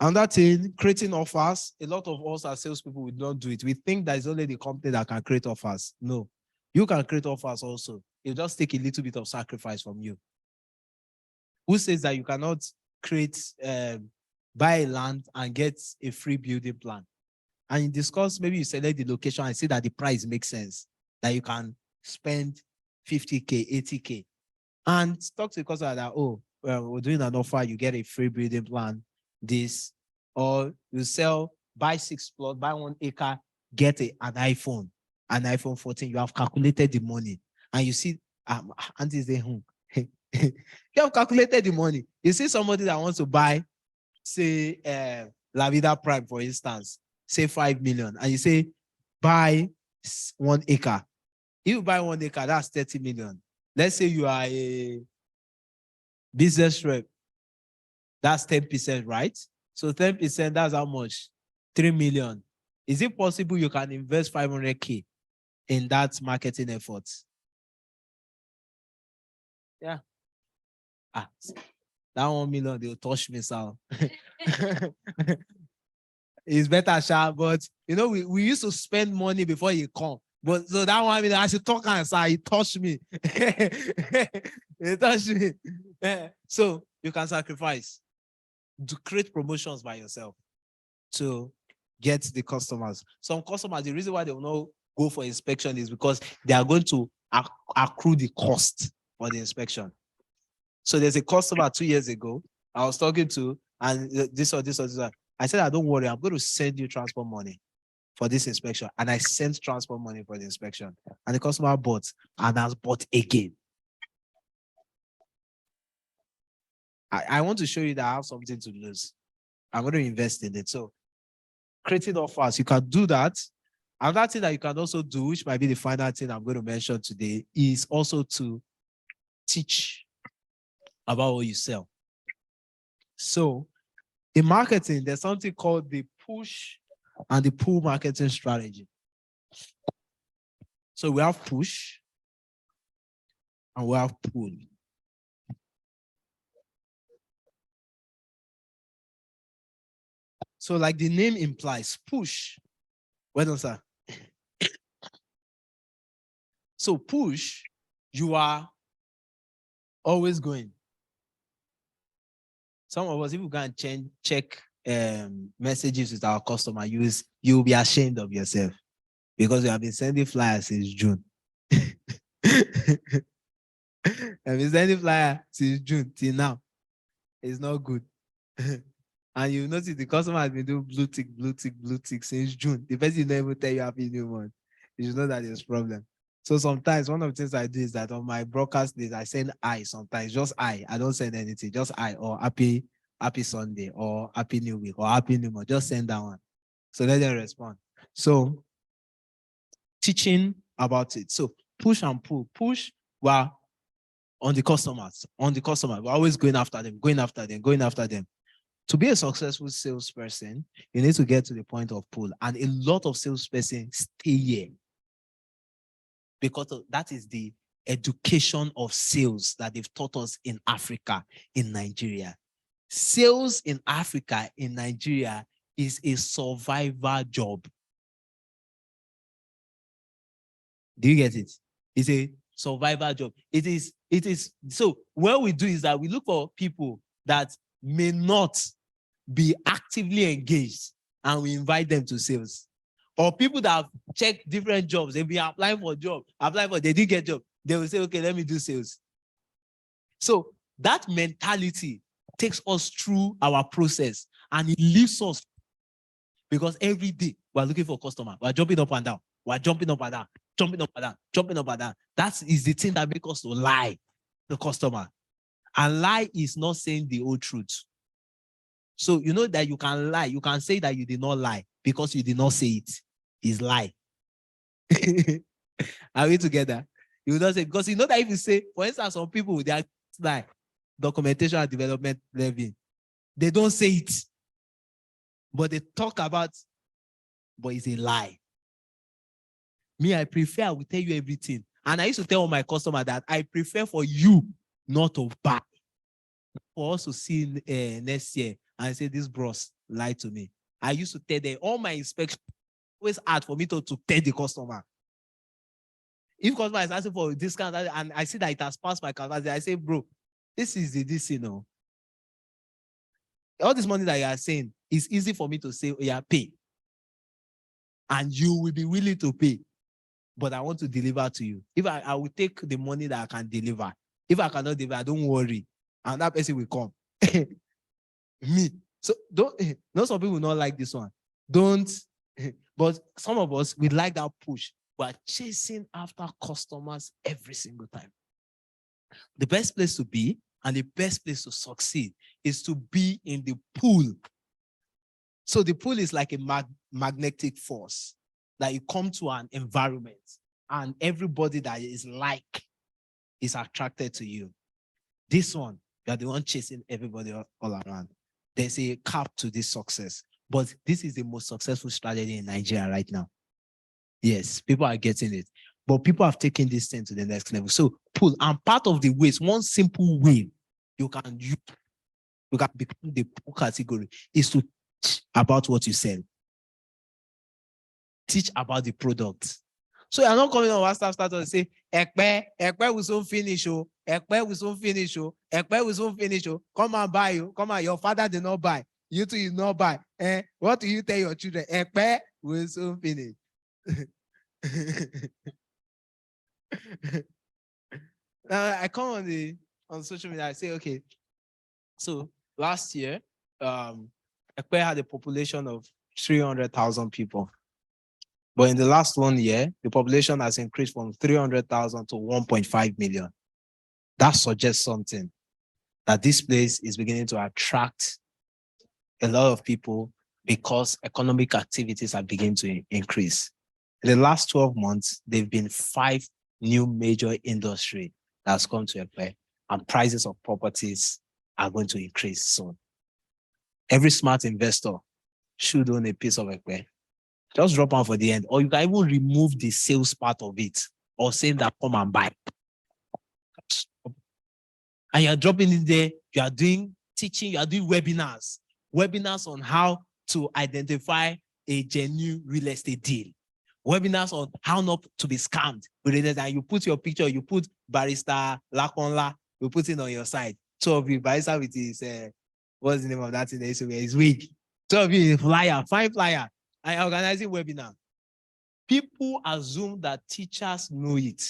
Another thing, creating offers. A lot of us as salespeople will not do it. We think that it's only the company that can create offers. No, you can create offers also. It'll just take a little bit of sacrifice from you. Who says that you cannot buy a land and get a free building plan? And you discuss, maybe you select the location and see that the price makes sense, that you can spend 50K, 80K. And talk to the customer that, we're doing an offer, you get a free building plan, this, or you buy 6 plots, buy 1 acre, get an iPhone 14. You have calculated the money. And you see, aunties they home. You have calculated the money. You see somebody that wants to buy, say, La Vida Prime, for instance, say 5 million, and you say, buy 1 acre. If you buy 1 acre, that's 30 million. Let's say you are a business rep. That's 10%, right? So 10%, that's how much? 3 million. Is it possible you can invest 500K in that marketing effort? Yeah. That 1 million, they'll touch me, Sal. It's better, Sha, but we used to spend money before you come. But so that 1 minute, I should talk and say, he touched me. He touched me. So you can sacrifice to create promotions by yourself to get the customers. Some customers, the reason why they will not go for inspection is because they are going to accrue the cost for the inspection. So there's a customer 2 years ago I was talking to, and this or this or this. I said, don't worry, I'm going to send you transport money for this inspection. And I sent transport money for the inspection. And the customer bought and has bought again. I want to show you that I have something to lose. I'm going to invest in it. So creating offers, you can do that. Another thing that you can also do, which might be the final thing I'm going to mention today, is also to teach about what you sell. So in marketing, there's something called the push and the pull marketing strategy. So we have push and we have pull. So like the name implies, push. Well done, sir. So push, you are always going. Some of us, if we go and check messages with our customer, you'll be ashamed of yourself because you have been sending flyers since June. I've been sending flyers since June till now. It's not good. And you notice the customer has been doing blue tick since June. The person never tell you happy new month. You should know that there's a problem. So sometimes one of the things I do is that on my broadcast days, I send I sometimes, just I don't send anything, just I, or happy Sunday, or happy new week, or happy new month. Just send that one. So let them respond. So teaching about it. So push and pull. Push, well, on the customers. We're always going after them. To be a successful salesperson, you need to get to the point of pull. And a lot of salespersons stay here because that is the education of sales that they've taught us in Africa, in Nigeria. Sales in Africa, in Nigeria, is a survival job. Do you get it? It's a survival job. It is. So what we do is that we look for people that may not be actively engaged and we invite them to sales. Or people that have checked different jobs, they've been applying for jobs, they didn't get job. They will say, okay, let me do sales. So that mentality takes us through our process and it leaves us because every day we're looking for a customer. We're jumping up and down. That is the thing that makes us to lie to the customer. And lie is not saying the whole truth. So you know that you can lie. You can say that you did not lie because you did not say it. It's lie. Are we together? You will not say, because you know that if you say, for instance, some people, they are like documentation and development level. They don't say it. But they talk about, but it's a lie. Me, I will tell you everything. And I used to tell all my customers that I prefer for you not to buy. For us to see next year and say, this bros lied to me. I used to tell them, all my inspections always hard for me to tell the customer. If customer is asking for a discount and I see that it has passed my capacity, I say, bro, this is this, you know. All this money that you are saying is easy for me to say, oh, yeah, pay. And you will be willing to pay. But I want to deliver to you. If I will take the money that I can deliver. If I cannot deliver, don't worry. And that person will come. Me. So some people will not like this one. But some of us, we like that push. We're chasing after customers every single time. The best place to be and the best place to succeed is to be in the pool. So the pool is like a magnetic force that you come to an environment and everybody that is attracted to you. This one, you're the one chasing everybody all around. There's a cap to this success, but this is the most successful strategy in Nigeria right now. Yes, people are getting it, but people have taken this thing to the next level. So pull, and part of the ways, one simple way you can become the pull category is to teach about what you sell. Teach about the product. So you're not coming on WhatsApp status and say, Ekpe will soon finish, oh. Ekpe will soon finish, oh. Ekpe will soon finish, oh. Come and buy, you. Come on, your father did not buy. You too, you not buy. What do you tell your children? Ekpe will soon finish. Now I come on social media, I say, okay, so last year, Ekpe had a population of 300,000 people. But in the last 1 year, the population has increased from 300,000 to 1.5 million. That suggests something, that this place is beginning to attract a lot of people because economic activities are beginning to increase. In the last 12 months, there have been 5 new major industries that's come to Ekpe, and prices of properties are going to increase soon. Every smart investor should own a piece of Ekpe. Just drop one for the end, or you can even remove the sales part of it, or say that come and buy. And you're dropping it there, you are doing teaching, you are doing webinars on how to identify a genuine real estate deal, webinars on how not to be scammed. And you put your picture, you put Barrister Lakonla, you put it on your side. 2 of you, Barrister with his, what's the name of that in the SOA? His wig. 2 of you, flyer, 5 flyer. I organizing webinar. People assume that teachers know it.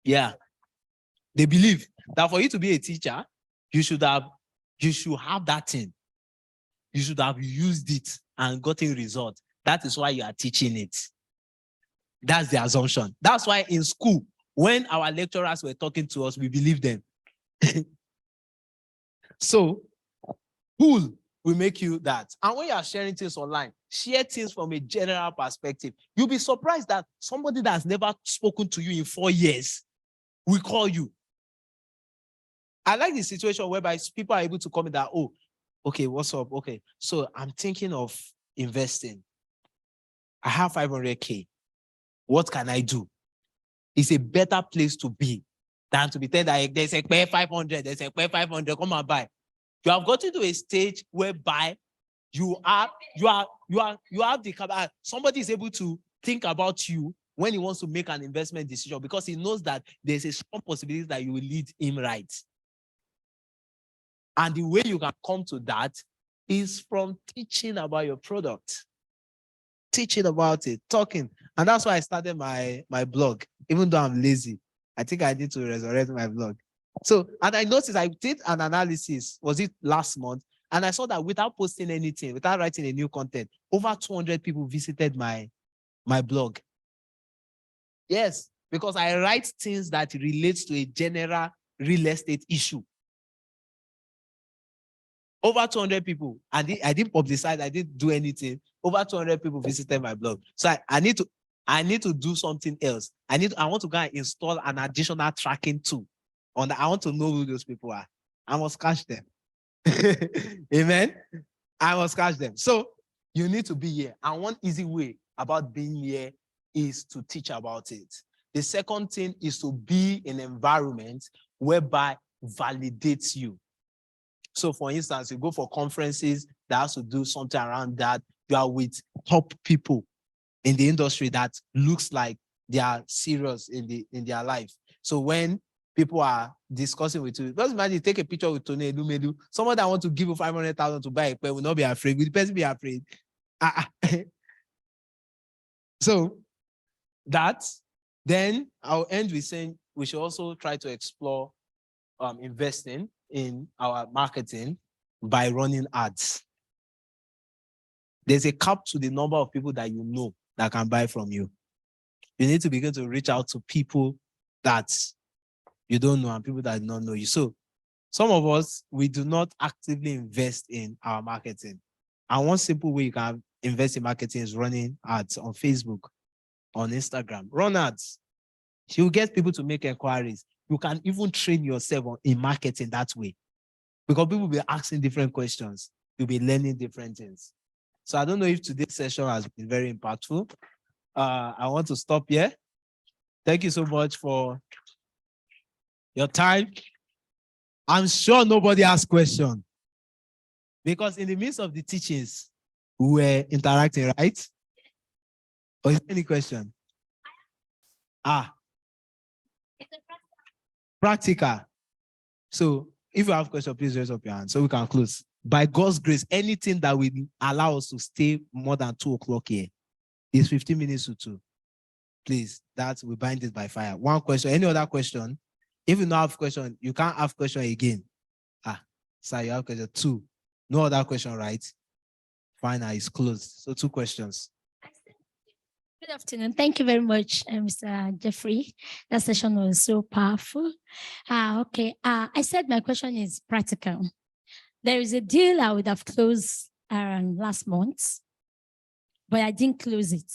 Yeah. They believe that for you to be a teacher, you should have that thing. You should have used it and gotten results. That is why you are teaching it. That's the assumption. That's why in school, when our lecturers were talking to us, we believed them. So, school will make you that. And when you are sharing things online, share things from a general perspective. You'll be surprised that somebody that has never spoken to you in 4 years will call you. I like the situation whereby people are able to comment that, oh, okay, what's up? Okay, so I'm thinking of investing. I have 500K. What can I do? It's a better place to be than to be told that there's a pay 500, there's a pay 500, come and buy. You have gotten to a stage whereby you have the somebody is able to think about you when he wants to make an investment decision, because he knows that there's a strong possibility that you will lead him right. And the way you can come to that is from teaching about your product, teaching about it, talking. And that's why I started my blog, even though I'm lazy. I think I need to resurrect my blog. So, and I noticed I did an analysis, was it last month? And I saw that without posting anything, without writing a new content, over 200 people visited my blog. Yes, because I write things that relates to a general real estate issue. Over 200 people. I didn't publicize, I didn't do anything. Over 200 people visited my blog. So I need to do something else. I want to go and install an additional tracking tool. I want to know who those people are. I must catch them. Amen. I must catch them. So you need to be here. And one easy way about being here is to teach about it. The second thing is to be in an environment whereby validates you. So for instance, you go for conferences that has to do something around that. You are with top people in the industry that looks like they are serious in their life. So when people are discussing with you, just imagine you take a picture with Tony Elumedu, someone that wants to give you 500,000 to buy a pen will not be afraid. Will the person be afraid? So then I'll end with saying we should also try to explore investing in our marketing by running ads. There's a cap to the number of people that you know that can buy from you. You need to begin to reach out to people that you don't know and people that do not know you. So some of us, we do not actively invest in our marketing. And one simple way you can invest in marketing is running ads on Facebook, on Instagram. Run ads. You get people to make inquiries. You can even train yourself in marketing that way, because people will be asking different questions. You'll be learning different things. So I don't know if today's session has been very impactful. I want to stop here. Thank you so much for your time. I'm sure nobody asked questions, because in the midst of the teachings, we were interacting, right? Or is there any question? Practical. So if you have questions, please raise up your hand so we can close. By God's grace, anything that will allow us to stay more than 2 o'clock here is 15 minutes to 2. Please, that we bind it by fire. One question. Any other question? If you don't have question, you can't have question again. Sir, you have question 2. No other question, right? Fine, it's closed. So 2 questions. Good afternoon. Thank you very much, Mr. Jeffrey. That session was so powerful. Okay. I said my question is practical. There is a deal I would have closed last month, but I didn't close it.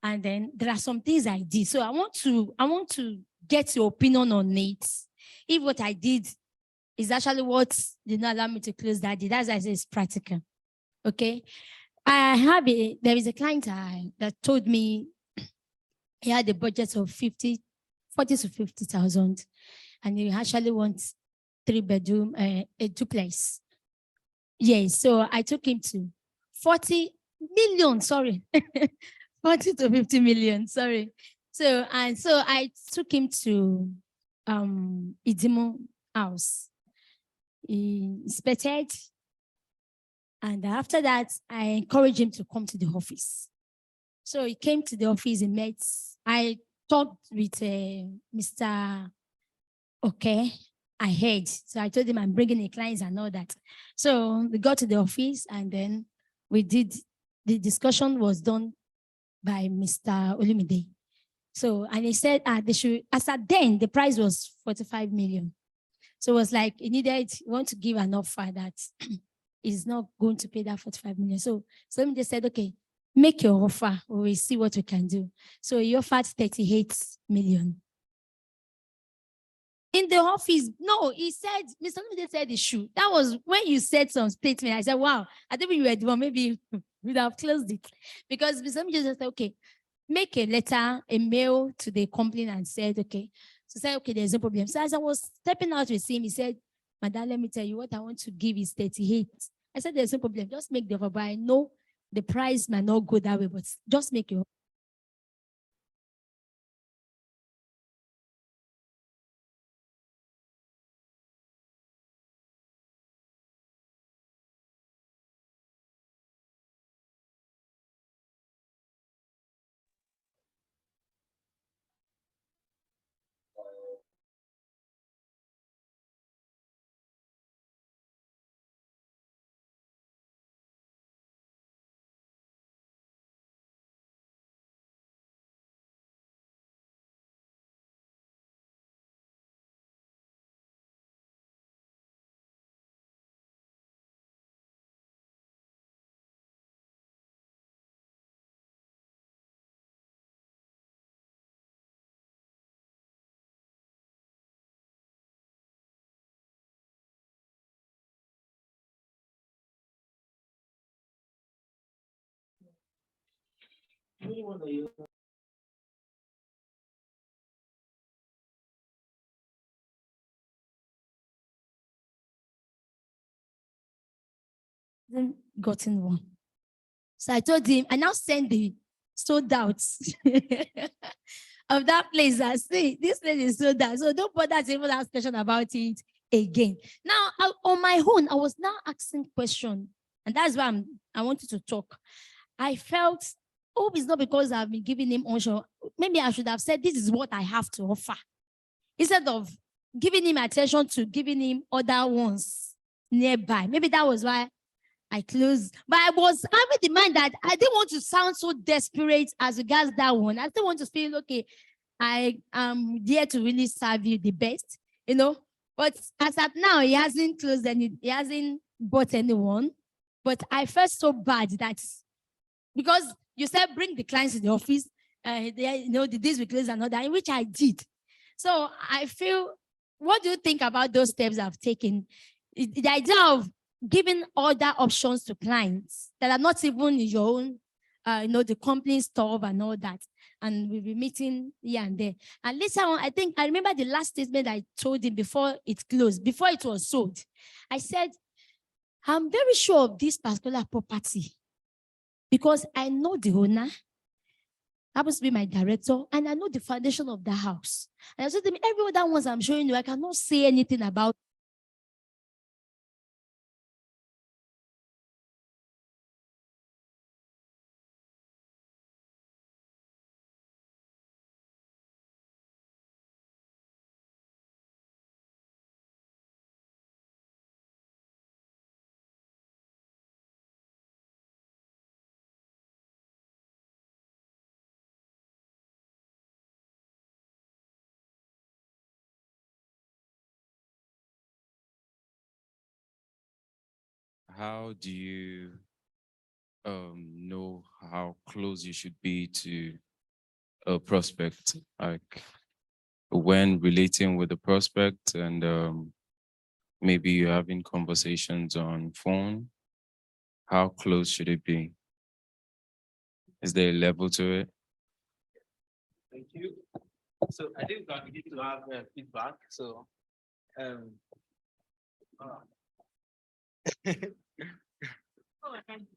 And then there are some things I did. So I want to get your opinion on it. If what I did is actually what did not allow me to close that deal, that's why I say it's practical. Okay. There is a client that told me he had a budget of 40 to 50,000, and he actually wants 3-bedroom, a duplex. Yes, so I took him to 40 million, sorry, 40 to 50 million, sorry. So I took him to Idimo house. He inspected. And after that, I encouraged him to come to the office. So he came to the office, he met. I talked with Mr. Okay, I heard. So I told him I'm bringing the clients and all that. So we got to the office and then we did, the discussion was done by Mr. Olumide. So, and he said they should, as at then, the price was 45 million. So it was like, he want to give an offer that is not going to pay that 45 million. So he just said, okay, make your offer. We will see what we can do. So he offered 38 million. In the office, no, he said, Mr. Lumide said the shoe. That was when you said some statement. I said, wow, I think you were the one, maybe we'd have closed it. Because Mr. Lumide just said, okay, make a letter, a mail to the company and said, okay. So said, okay, there's no problem. So as I was stepping out with him, he said, Madam, let me tell you, what I want to give is 38. I said, there's no problem. Just make the offer. But I know the price might not go that way, but just make your offer. Gotten one. So I told him, I now send the sold out of that place. I say, this place is sold out. So don't bother to even ask question about it again. Now, on my own, I was now asking question. And that's why I wanted to talk. I felt, hope it's not because I've been giving him onshore. Maybe I should have said, this is what I have to offer. Instead of giving him attention to giving him other ones nearby. Maybe that was why I closed. But I was having the mind that I didn't want to sound so desperate as regards that one. I still want to feel, okay, I am there to really serve you the best, you know. But as at now, he hasn't closed any, he hasn't bought anyone. But I felt so bad that because you said bring the clients to the office, the days we close and all that, which I did. So I feel, what do you think about those steps I've taken? The idea of giving other options to clients that are not even in your own, the company stuff and all that. And we'll be meeting here and there. And later on, I remember the last statement I told him before it closed, before it was sold. I said, I'm very sure of this particular property because I know the owner. happens to be my director, and I know the foundation of the house. And I said to me, every other ones I'm showing you, I cannot say anything about. How do you know how close you should be to a prospect? Like when relating with the prospect and maybe you're having conversations on phone, how close should it be? Is there a level to it? Thank you. So I think we need to have feedback. So um,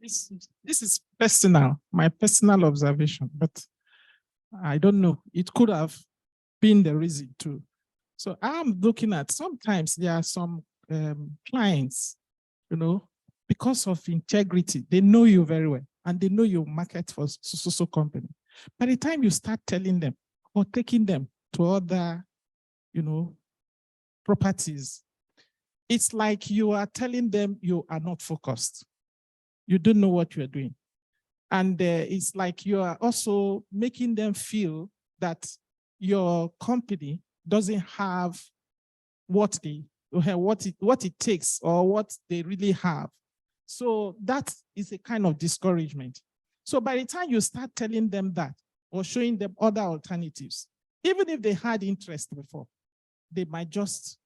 This is personal, my personal observation, but I don't know. It could have been the reason too. So I'm looking at sometimes there are some clients, because of integrity, they know you very well and they know you market for so company. By the time you start telling them or taking them to other, properties, it's like you are telling them you are not focused. You don't know what you're doing. And it's like you are also making them feel that your company doesn't have what it takes or what they really have. So that is a kind of discouragement. So by the time you start telling them that or showing them other alternatives, even if they had interest before, they might just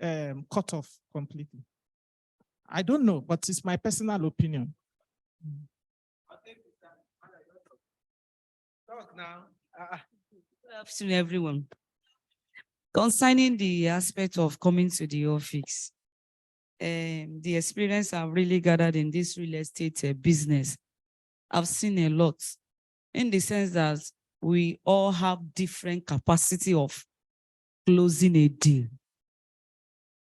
cut off completely. I don't know, but it's my personal opinion. Talk now. Good afternoon, everyone. Concerning the aspect of coming to the office, the experience I've really gathered in this real estate business, I've seen a lot in the sense that we all have different capacity of closing a deal.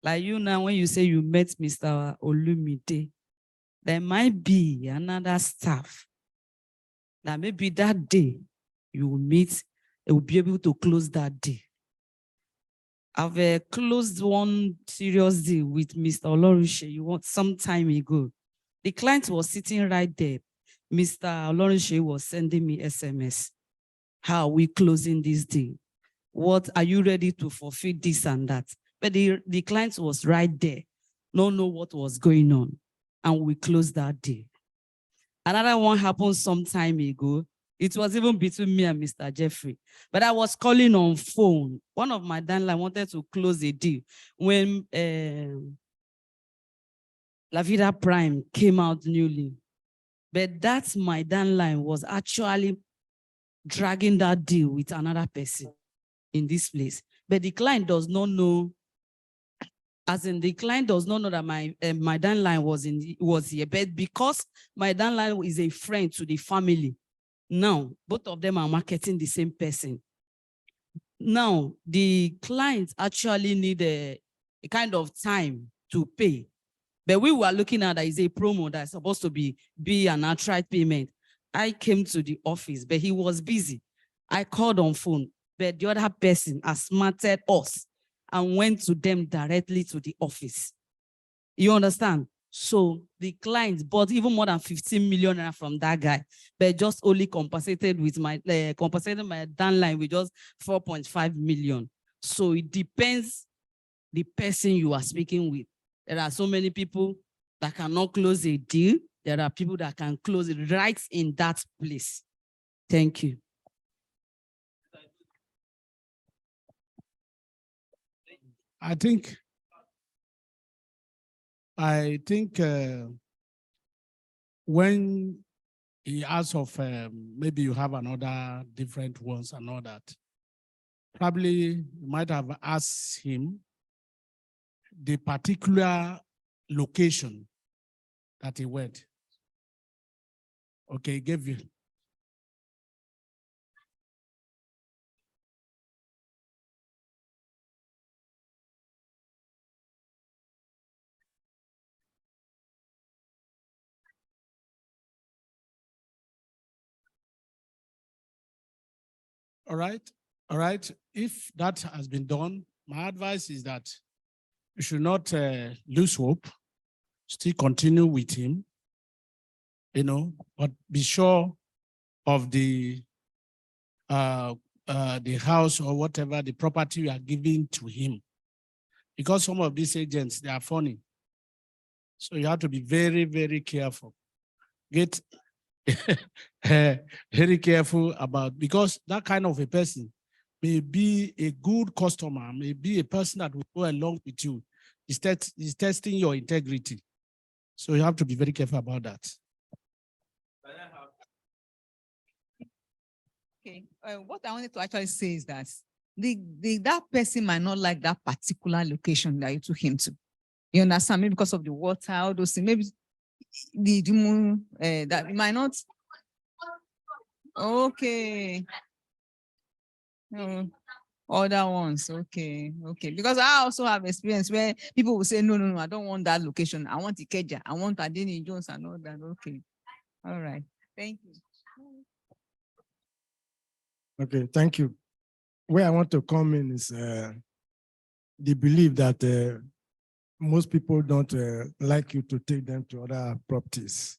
Like you now, when you say you met Mr. Olumide, there might be another staff that maybe that day you will meet, they will be able to close that deal. I've closed one serious deal with Mr. Olorunse some time ago. The client was sitting right there. Mr. Olorunse was sending me SMS. How are we closing this deal? What are you ready to fulfill this and that? But the client was right there. Don't know what was going on. And we closed that deal. Another one happened some time ago. It was even between me and Mr. Jeffrey. But I was calling on phone. One of my downline wanted to close a deal when La Vida Prime came out newly. But that's my downline was actually dragging that deal with another person in this place. But the client does not know, as in the client does not know that my downline was here. But because my downline is a friend to the family, now, both of them are marketing the same person. Now, the clients actually need a kind of time to pay. But we were looking at that is a promo that's supposed to be an outright payment. I came to the office, but he was busy. I called on phone, but the other person smarted us and went to them directly to the office. You understand? So the client bought even more than 15 million from that guy, but just only compensated with my downline with just 4.5 million. So it depends the person you are speaking with. There are so many people that cannot close a deal. There are people that can close it right in that place. Thank you. I think when he asks of maybe you have another different ones and all that, probably you might have asked him the particular location that he went. Okay, he gave you. All right. All right. If that has been done, my advice is that you should not lose hope. Still continue with him, but be sure of the house or whatever, the property you are giving to him. Because some of these agents, they are funny. So you have to be very, very careful. Get very careful about, because that kind of a person may be a good customer, may be a person that will go along with you. He's testing your integrity. So you have to be very careful about that. Okay, what I wanted to actually say is that that person might not like that particular location that you took him to. You understand? Maybe because of the water, all those things. Maybe that might not. Okay. Other ones, okay. Because I also have experience where people will say, no, I don't want that location. I want Ikeja. I want Adeni Jones and all that. Okay. All right. Thank you. Okay, thank you. Where I want to come in is the belief that most people don't like you to take them to other properties.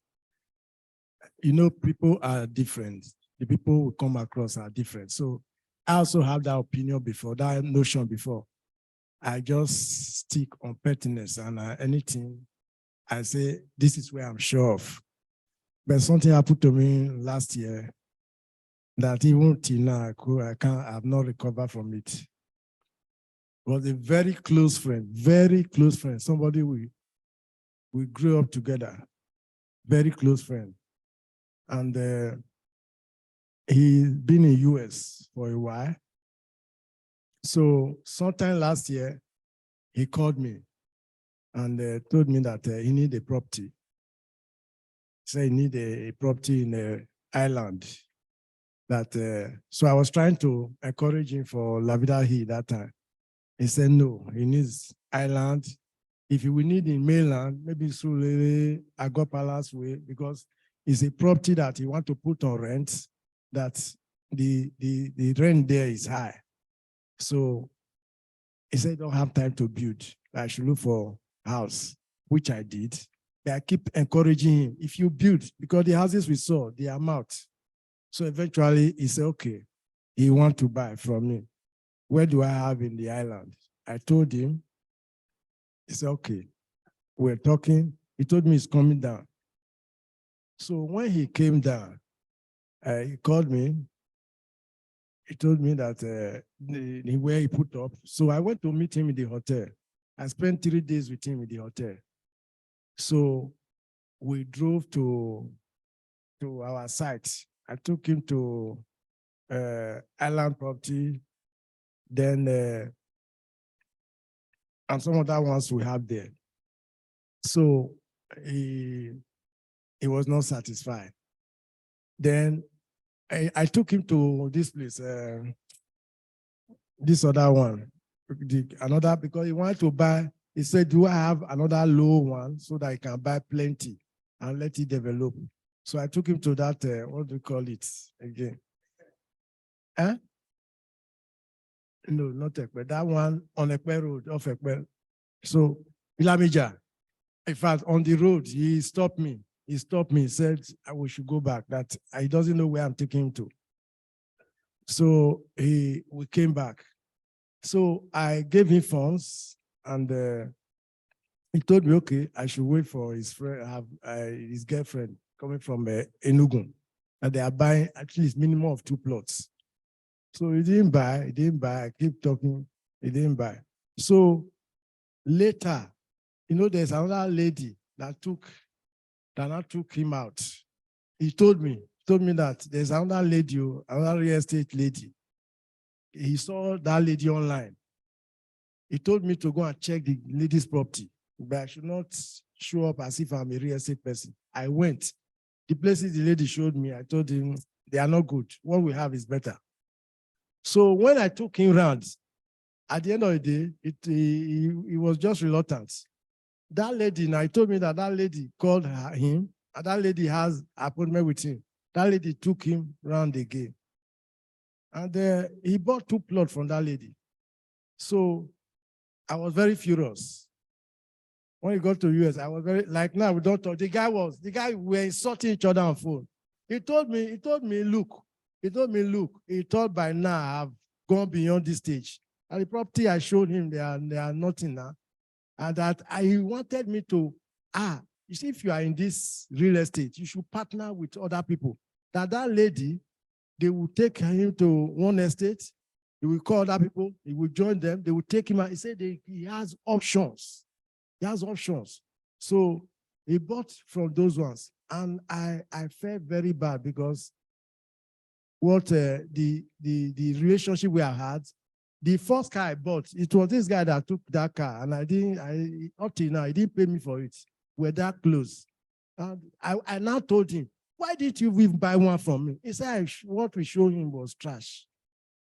People are different. The people who come across are different. So I also have that opinion before, that notion before. I just stick on pertinence and anything I say, this is where I'm sure of. But something happened to me last year that even till now, I've not recovered from it. It was a very close friend, somebody we grew up together, very close friend. And he's been in US for a while. So sometime last year, he called me and told me that he need a property. He said he need a property in the island. So I was trying to encourage him for La Vida Hill that time. He said no, he needs island. If he will need in mainland, maybe through Agua Palace way, because it's a property that he want to put on rent, that the rent there is high. So he said, don't have time to build. I should look for a house, which I did. But I keep encouraging him. If you build, because the houses we saw, they are out. So eventually he said, okay, he want to buy from me. Where do I have in the island? I told him. He said, okay. We're talking. He told me he's coming down. So when he came down, he called me. He told me that where he put up. So I went to meet him in the hotel. I spent 3 days with him in the hotel. So we drove to our site. I took him to island property, then and some other ones we have there. So he was not satisfied. Then I took him to this place, this other one, because he wanted to buy. He said, do I have another low one so that I can buy plenty and let it develop? So I took him to that, what do you call it again? Huh? No, not Ekpe. That one on Ekpe Road, off Ekpe. So, Ilamija, in fact, on the road, he stopped me. He said, we should go back, that he doesn't know where I'm taking him to. So we came back. So I gave him funds and he told me, okay, I should wait for his friend, his girlfriend coming from Enugu. And they are buying at least minimum of 2 plots. So he didn't buy. I keep talking, he didn't buy. So later, there's another lady that took him out. He told me that there's another lady, another real estate lady. He saw that lady online. He told me to go and check the lady's property, but I should not show up as if I'm a real estate person. I went. The places the lady showed me, I told him, they are not good. What we have is better. So when I took him round, at the end of the day, he was just reluctant. That lady, now he told me that lady called him, and that lady has an appointment with him. That lady took him round again. And he bought 2 plots from that lady. So I was very furious. When he got to US, I was very, like now we don't talk. The guy we were insulting each other on phone. He told me, look, he thought by now I've gone beyond this stage. And the property I showed him, they are nothing now. And that he wanted me to, you see, if you are in this real estate, you should partner with other people. That lady, they will take him to one estate, he will call other people, he will join them, they will take him out. He said he has options. He has options. So he bought from those ones. And I felt very bad because what the relationship we have had, the first car I bought, it was this guy that took that car, and up till now, he didn't pay me for it. We're that close. And I now told him, why didn't you even buy one from me? He said, what we showed him was trash.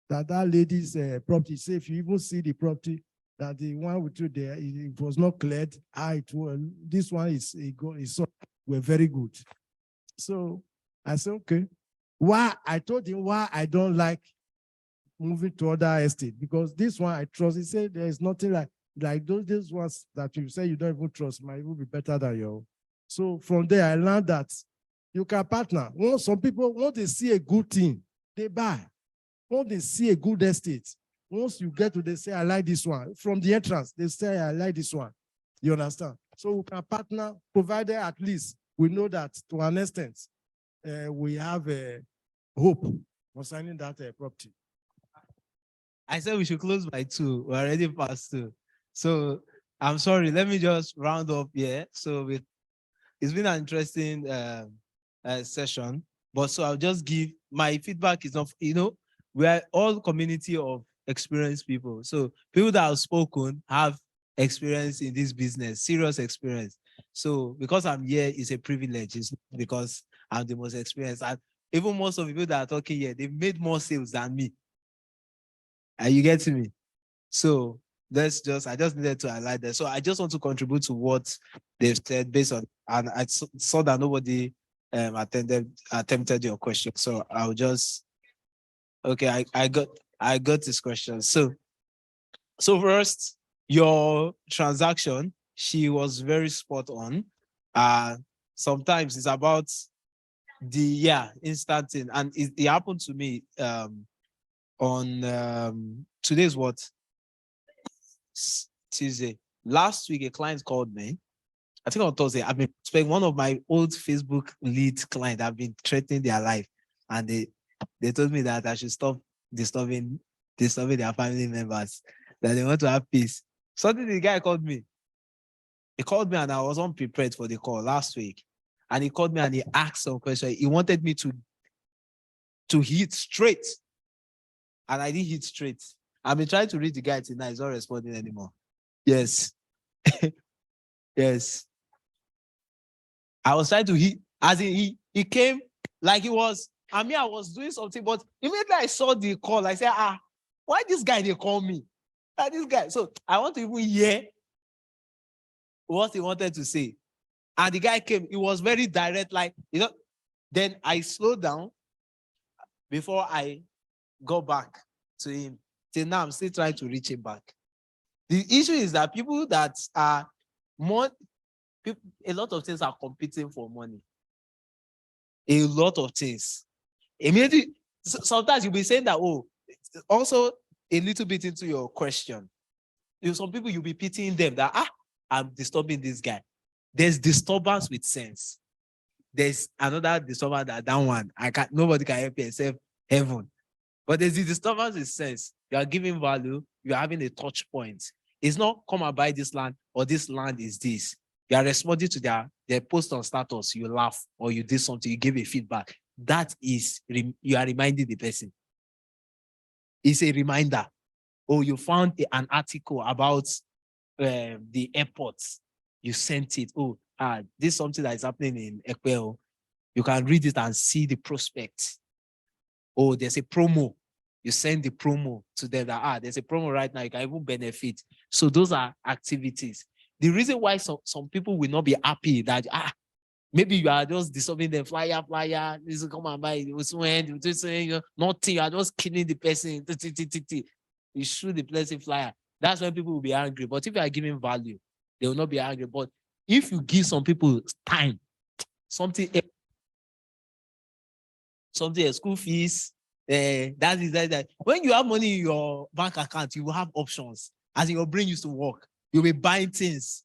That lady's property, say if you even see the property, that the one with you there, it was not cleared. This one were very good. So I said, okay. I told him why I don't like moving to other estate, because this one I trust. He said there is nothing like those ones that you say you don't even trust might even be better than your. So from there I learned that you can partner. Some people, once they see a good thing, they buy. Once they see a good estate, once you get to, they say, I like this one. From the entrance, they say, I like this one. You understand? So we can partner, provided at least we know that to an extent, we have a hope concerning that property. I said we should close by 2. We're already past 2. So I'm sorry. Let me just round up here. So it's been an interesting session. But so I'll just give my feedback is of, we are all community of experienced people. So people that have spoken have experience in this business, serious experience. So because I'm here, it's a privilege. It's not because I'm the most experienced. And even most of the people that are talking here, they've made more sales than me. Are you getting me? So I just needed to highlight that. So I just want to contribute to what they've said based on, and I saw that nobody attempted your question. So I'll just, okay, I got this question. So first, your transaction, she was very spot on. Sometimes it's about the instant thing, and it happened to me on today's what? Tuesday. Last week, a client called me. I think on Thursday. I've been spending one of my old Facebook lead clients. I've been threatening their life, and they told me that I should stop disturbing their family members, that they want to have peace. Suddenly, the guy called me. He called me, and I was unprepared for the call last week. And he called me and he asked some question. He wanted me to hit straight, and I didn't hit straight. I've been trying to read the guy tonight. He's not responding anymore. Yes. Yes. I was trying to hit, as in he came like he was, I was doing something, but immediately I saw the call, I said, why this guy, they call me? This guy. So I want to even hear what he wanted to say. And the guy came, he was very direct, like, then I slowed down before I got back to him. Till now, I'm still trying to reach him back. The issue is that people that are a lot of things are competing for money. A lot of things. Immediately, sometimes you'll be saying that, also a little bit into your question. Some people, you'll be pitying them that, I'm disturbing this guy. There's disturbance with sense. There's another disturbance that one. Nobody can help you except heaven. But there's the disturbance with sense. You are giving value. You are having a touch point. It's not come and buy this land or this land is this. You are responding to their post on status. You laugh or you did something. You give a feedback. That is, you are reminding the person. It's a reminder. You found an article about the airports. You sent it. This is something that is happening in Ekpeo. You can read it and see the prospect. There's a promo. You send the promo to them that, there's a promo right now. You can even benefit. So those are activities. The reason why some people will not be happy that, Maybe you are just disturbing them, flyer, this will come and buy, it will swing, nothing, you are just killing the person. You shoot the person flyer. That's when people will be angry. But if you are giving value, they will not be angry. But if you give some people time, something else, school fees, that. When you have money in your bank account, you will have options. As in your brain used to work, you'll be buying things.